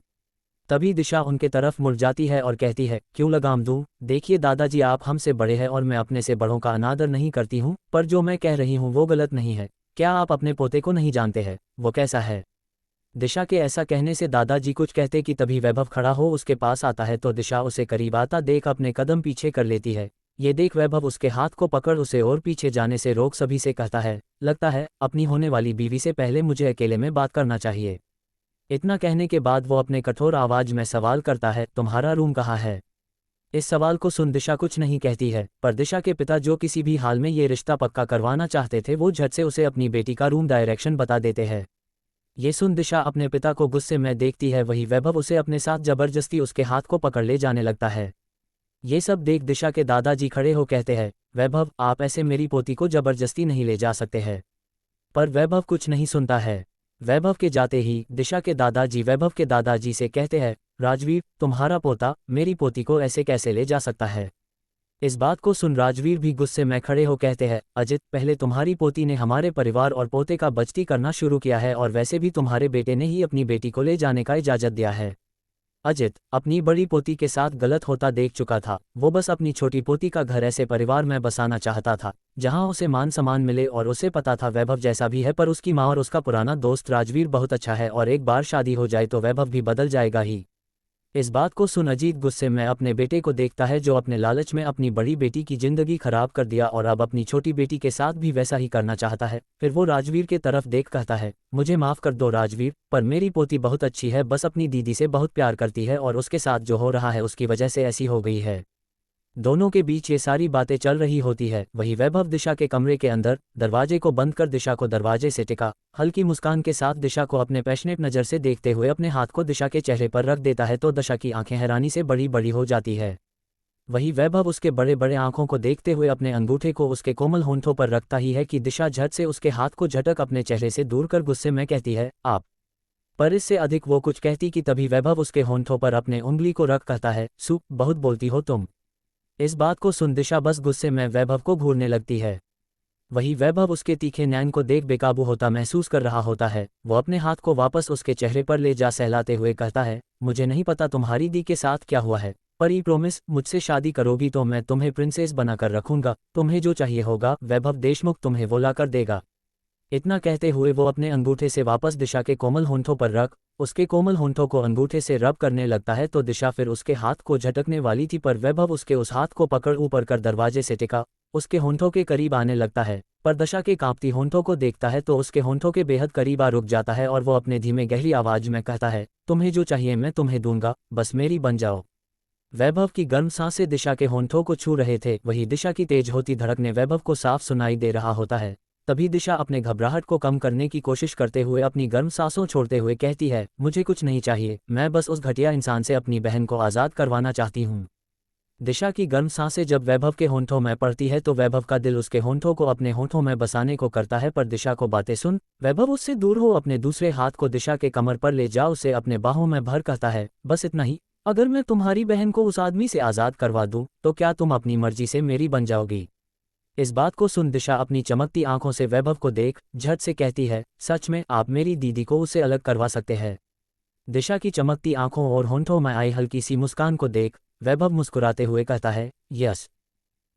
तभी दिशा उनके तरफ मुड़ जाती है और कहती है, क्यों लगाम दूं, देखिए दादाजी आप हमसे बड़े हैं और मैं अपने से बड़ों का अनादर नहीं करती हूँ, पर जो मैं कह रही हूँ वो गलत नहीं है। क्या आप अपने पोते को नहीं जानते हैं, वो कैसा है। दिशा के ऐसा कहने से दादाजी कुछ कहते कि तभी वैभव खड़ा हो उसके पास आता है तो दिशा उसे करीब आता देख अपने कदम पीछे कर लेती है। ये देख वैभव उसके हाथ को पकड़ उसे और पीछे जाने से रोक सभी से कहता है, लगता है अपनी होने वाली बीवी से पहले मुझे अकेले में बात करना चाहिए। इतना कहने के बाद वो अपने कठोर आवाज में सवाल करता है, तुम्हारा रूम कहाँ है। इस सवाल को सुन दिशा कुछ नहीं कहती है, पर दिशा के पिता जो किसी भी हाल में ये रिश्ता पक्का करवाना चाहते थे वो झट से उसे अपनी बेटी का रूम डायरेक्शन बता देते हैं। ये सुन दिशा अपने पिता को गुस्से में देखती है। वही वैभव उसे अपने साथ जबरदस्ती उसके हाथ को पकड़ ले जाने लगता है। ये सब देख दिशा के दादाजी खड़े हो कहते हैं, वैभव आप ऐसे मेरी पोती को जबरदस्ती नहीं ले जा सकते हैं। पर वैभव कुछ नहीं सुनता है। वैभव के जाते ही दिशा के दादाजी वैभव के दादाजी से कहते हैं, राजवीर, तुम्हारा पोता मेरी पोती को ऐसे कैसे ले जा सकता है। इस बात को सुन राजवीर भी गुस्से में खड़े हो कहते हैं, अजित, पहले तुम्हारी पोती ने हमारे परिवार और पोते का बचती करना शुरू किया है और वैसे भी तुम्हारे बेटे ने ही अपनी बेटी को ले जाने का इजाज़त दिया है। अजित अपनी बड़ी पोती के साथ गलत होता देख चुका था। वो बस अपनी छोटी पोती का घर ऐसे परिवार में बसाना चाहता था जहां उसे मान सम्मान मिले, और उसे पता था वैभव जैसा भी है पर उसकी माँ और उसका पुराना दोस्त राजवीर बहुत अच्छा है और एक बार शादी हो जाए तो वैभव भी बदल जाएगा ही। इस बात को सुन अजीत गुस्से में अपने बेटे को देखता है जो अपने लालच में अपनी बड़ी बेटी की जिंदगी खराब कर दिया और अब अपनी छोटी बेटी के साथ भी वैसा ही करना चाहता है। फिर वो राजवीर के तरफ देख कहता है, मुझे माफ़ कर दो राजवीर, पर मेरी पोती बहुत अच्छी है, बस अपनी दीदी से बहुत प्यार करती है और उसके साथ जो हो रहा है उसकी वजह से ऐसी हो गई है। दोनों के बीच ये सारी बातें चल रही होती है। वही वैभव दिशा के कमरे के अंदर दरवाजे को बंद कर दिशा को दरवाजे से टिका हल्की मुस्कान के साथ दिशा को अपने पैशनेट नज़र से देखते हुए अपने हाथ को दिशा के चेहरे पर रख देता है तो दिशा की आंखें हैरानी से बड़ी बड़ी हो जाती है। वही वैभव उसके बड़े बड़े आंखों को देखते हुए अपने अंगूठे को उसके कोमल होंठों पर रखता ही है कि दिशा झट से उसके हाथ को झटक अपने चेहरे से दूर कर गुस्से में कहती है, आप। पर इससे अधिक वो कुछ कहती कि तभी वैभव उसके होंठों पर अपने उंगली को रख कहता है, सु, बहुत बोलती हो तुम। इस बात को सुन दिशा बस गुस्से में वैभव को घूरने लगती है। वही वैभव उसके तीखे नैन को देख बेकाबू होता महसूस कर रहा होता है। वो अपने हाथ को वापस उसके चेहरे पर ले जा सहलाते हुए कहता है, मुझे नहीं पता तुम्हारी दी के साथ क्या हुआ है, पर ई प्रोमिस, मुझसे शादी करोगी तो मैं तुम्हें प्रिंसेस बनाकर रखूंगा, तुम्हें जो चाहिए होगा वैभव देशमुख तुम्हें वो ला कर देगा। इतना कहते हुए वो अपने अंगूठे से वापस दिशा के कोमल होंठों पर रख उसके कोमल होंठों को अंगूठे से रब करने लगता है तो दिशा फिर उसके हाथ को झटकने वाली थी पर वैभव उसके उस हाथ को पकड़ ऊपर कर दरवाजे से टिका उसके होंठों के करीब आने लगता है। पर दिशा के कांपती होंठों को देखता है तो उसके होंठों के बेहद करीब आ रुक जाता है और वो अपने धीमे गहरी आवाज में कहता है, तुम्हें जो चाहिए मैं तुम्हें दूंगा, बस मेरी बन जाओ। वैभव की गर्म सांसें दिशा के होंठों को छू रहे थे। वही दिशा की तेज होती धड़कने वैभव को साफ सुनाई दे रहा होता है। तभी दिशा अपने घबराहट को कम करने की कोशिश करते हुए अपनी गर्म सांसों छोड़ते हुए कहती है, मुझे कुछ नहीं चाहिए, मैं बस उस घटिया इंसान से अपनी बहन को आज़ाद करवाना चाहती हूँ। दिशा की गर्म सांसें जब वैभव के होंठों में पड़ती है तो वैभव का दिल उसके होंठों को अपने होंठों में बसाने को करता है पर दिशा को बातें सुन वैभव उससे दूर हो अपने दूसरे हाथ को दिशा के कमर पर ले जा उसे अपने बाहों में भर कहता है, बस इतना ही, अगर मैं तुम्हारी बहन को उस आदमी से आज़ाद करवा दूँ तो क्या तुम अपनी मर्जी से मेरी बन जाओगी। इस बात को सुन दिशा अपनी चमकती आंखों से वैभव को देख झट से कहती है, सच में आप मेरी दीदी को उससे अलग करवा सकते हैं। दिशा की चमकती आंखों और होंठों में आई हल्की सी मुस्कान को देख वैभव मुस्कुराते हुए कहता है, यस।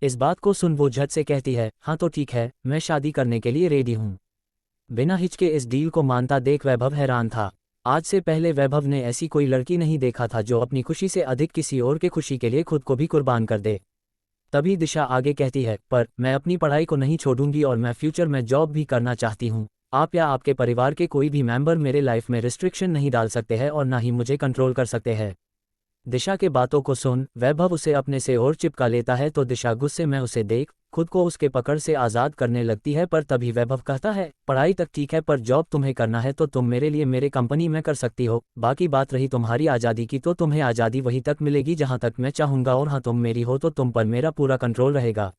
इस बात को सुन वो झट से कहती है, हाँ तो ठीक है, मैं शादी करने के लिए रेडी हूँ। बिना हिचके इस डील को मानता देख वैभव हैरान था। आज से पहले वैभव ने ऐसी कोई लड़की नहीं देखा था जो अपनी खुशी से अधिक किसी और के खुशी के लिए खुद को भी कुर्बान कर दे। तभी दिशा आगे कहती है, पर मैं अपनी पढ़ाई को नहीं छोड़ूंगी और मैं फ्यूचर में जॉब भी करना चाहती हूँ। आप या आपके परिवार के कोई भी मेंबर मेरे लाइफ में रिस्ट्रिक्शन नहीं डाल सकते हैं और ना ही मुझे कंट्रोल कर सकते हैं। दिशा के बातों को सुन वैभव उसे अपने से और चिपका लेता है तो दिशा गुस्से में उसे देख खुद को उसके पकड़ से आज़ाद करने लगती है। पर तभी वैभव कहता है, पढ़ाई तक ठीक है पर जॉब तुम्हें करना है तो तुम मेरे लिए मेरे कंपनी में कर सकती हो। बाकी बात रही तुम्हारी आज़ादी की तो तुम्हें आज़ादी वहीं तक मिलेगी जहां तक मैं चाहूँगा, और हाँ तुम मेरी हो तो तुम पर मेरा पूरा कंट्रोल रहेगा।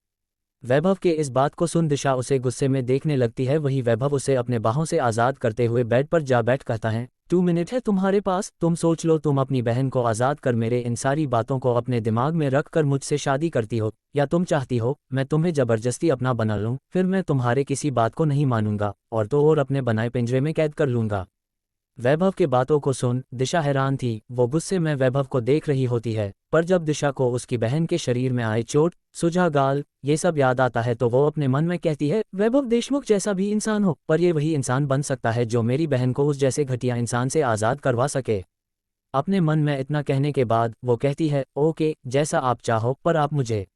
वैभव के इस बात को सुन दिशा उसे गुस्से में देखने लगती है। वही वैभव उसे अपने बाहों से आज़ाद करते हुए बेड पर जा बैठ कहता है, 2 मिनट है तुम्हारे पास, तुम सोच लो, तुम अपनी बहन को आज़ाद कर मेरे इन सारी बातों को अपने दिमाग में रख कर मुझसे शादी करती हो, या तुम चाहती हो मैं तुम्हें ज़बरदस्ती अपना बना लूँ, फिर मैं तुम्हारे किसी बात को नहीं मानूंगा और तो और अपने बनाए पिंजरे में कैद कर लूँगा। वैभव के बातों को सुन दिशा हैरान थी। वो गुस्से में वैभव को देख रही होती है, पर जब दिशा को उसकी बहन के शरीर में आए चोट, सुझा गाल, ये सब याद आता है तो वो अपने मन में कहती है, वैभव देशमुख जैसा भी इंसान हो पर ये वही इंसान बन सकता है जो मेरी बहन को उस जैसे घटिया इंसान से आज़ाद करवा सके। अपने मन में इतना कहने के बाद वो कहती है, ओके, जैसा आप चाहो, पर आप मुझे।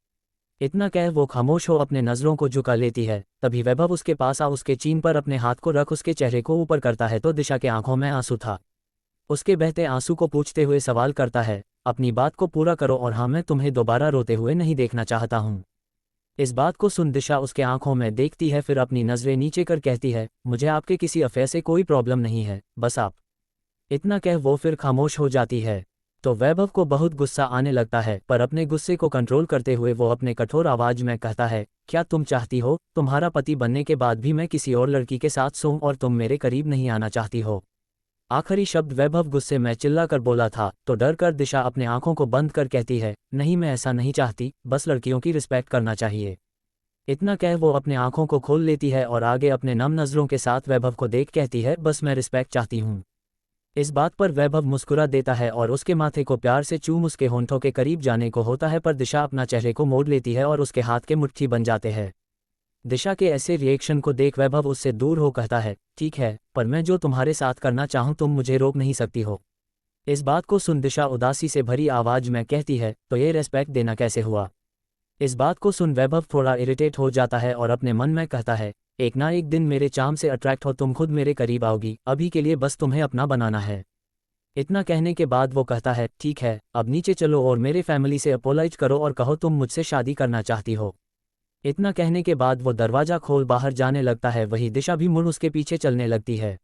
इतना कह वो खामोश हो अपने नज़रों को झुका लेती है। तभी वैभव उसके पास आ उसके चीन पर अपने हाथ को रख उसके चेहरे को ऊपर करता है तो दिशा के आंखों में आंसू था। उसके बहते आंसू को पूछते हुए सवाल करता है, अपनी बात को पूरा करो और हाँ, मैं तुम्हें दोबारा रोते हुए नहीं देखना चाहता हूँ। इस बात को सुन दिशा उसके आंखों में देखती है, फिर अपनी नज़रें नीचे कर कहती है, मुझे आपके किसी अफेयर से कोई प्रॉब्लम नहीं है, बस आप। इतना कह वो फिर खामोश हो जाती है। तो वैभव को बहुत गुस्सा आने लगता है, पर अपने गुस्से को कंट्रोल करते हुए वो अपने कठोर आवाज में कहता है, क्या तुम चाहती हो तुम्हारा पति बनने के बाद भी मैं किसी और लड़की के साथ सोऊं और तुम मेरे करीब नहीं आना चाहती हो? आखिरी शब्द वैभव गुस्से में चिल्लाकर बोला था तो डर कर दिशा अपने आंखों को बंद कर कहती है, नहीं मैं ऐसा नहीं चाहती, बस लड़कियों की रिस्पेक्ट करना चाहिए। इतना कह वो अपने आंखों को खोल लेती है और आगे अपने नम नज़रों के साथ वैभव को देख कहती है, बस मैं रिस्पेक्ट चाहती हूँ। इस बात पर वैभव मुस्कुरा देता है और उसके माथे को प्यार से चूम उसके होंठों के करीब जाने को होता है, पर दिशा अपना चेहरे को मोड़ लेती है और उसके हाथ के मुट्ठी बन जाते हैं। दिशा के ऐसे रिएक्शन को देख वैभव उससे दूर हो कहता है, ठीक है, पर मैं जो तुम्हारे साथ करना चाहूँ तुम मुझे रोक नहीं सकती हो। इस बात को सुन दिशा उदासी से भरी आवाज में कहती है, तो ये रेस्पेक्ट देना कैसे हुआ? इस बात को सुन वैभव थोड़ा इरिटेट हो जाता है और अपने मन में कहता है, एक ना एक दिन मेरे चार्म से अट्रैक्ट हो तुम खुद मेरे करीब आओगी, अभी के लिए बस तुम्हें अपना बनाना है। इतना कहने के बाद वो कहता है, ठीक है, अब नीचे चलो और मेरे फैमिली से अपोलाइज करो और कहो तुम मुझसे शादी करना चाहती हो। इतना कहने के बाद वो दरवाज़ा खोल बाहर जाने लगता है, वही दिशा भी मुड़ उसके पीछे चलने लगती है।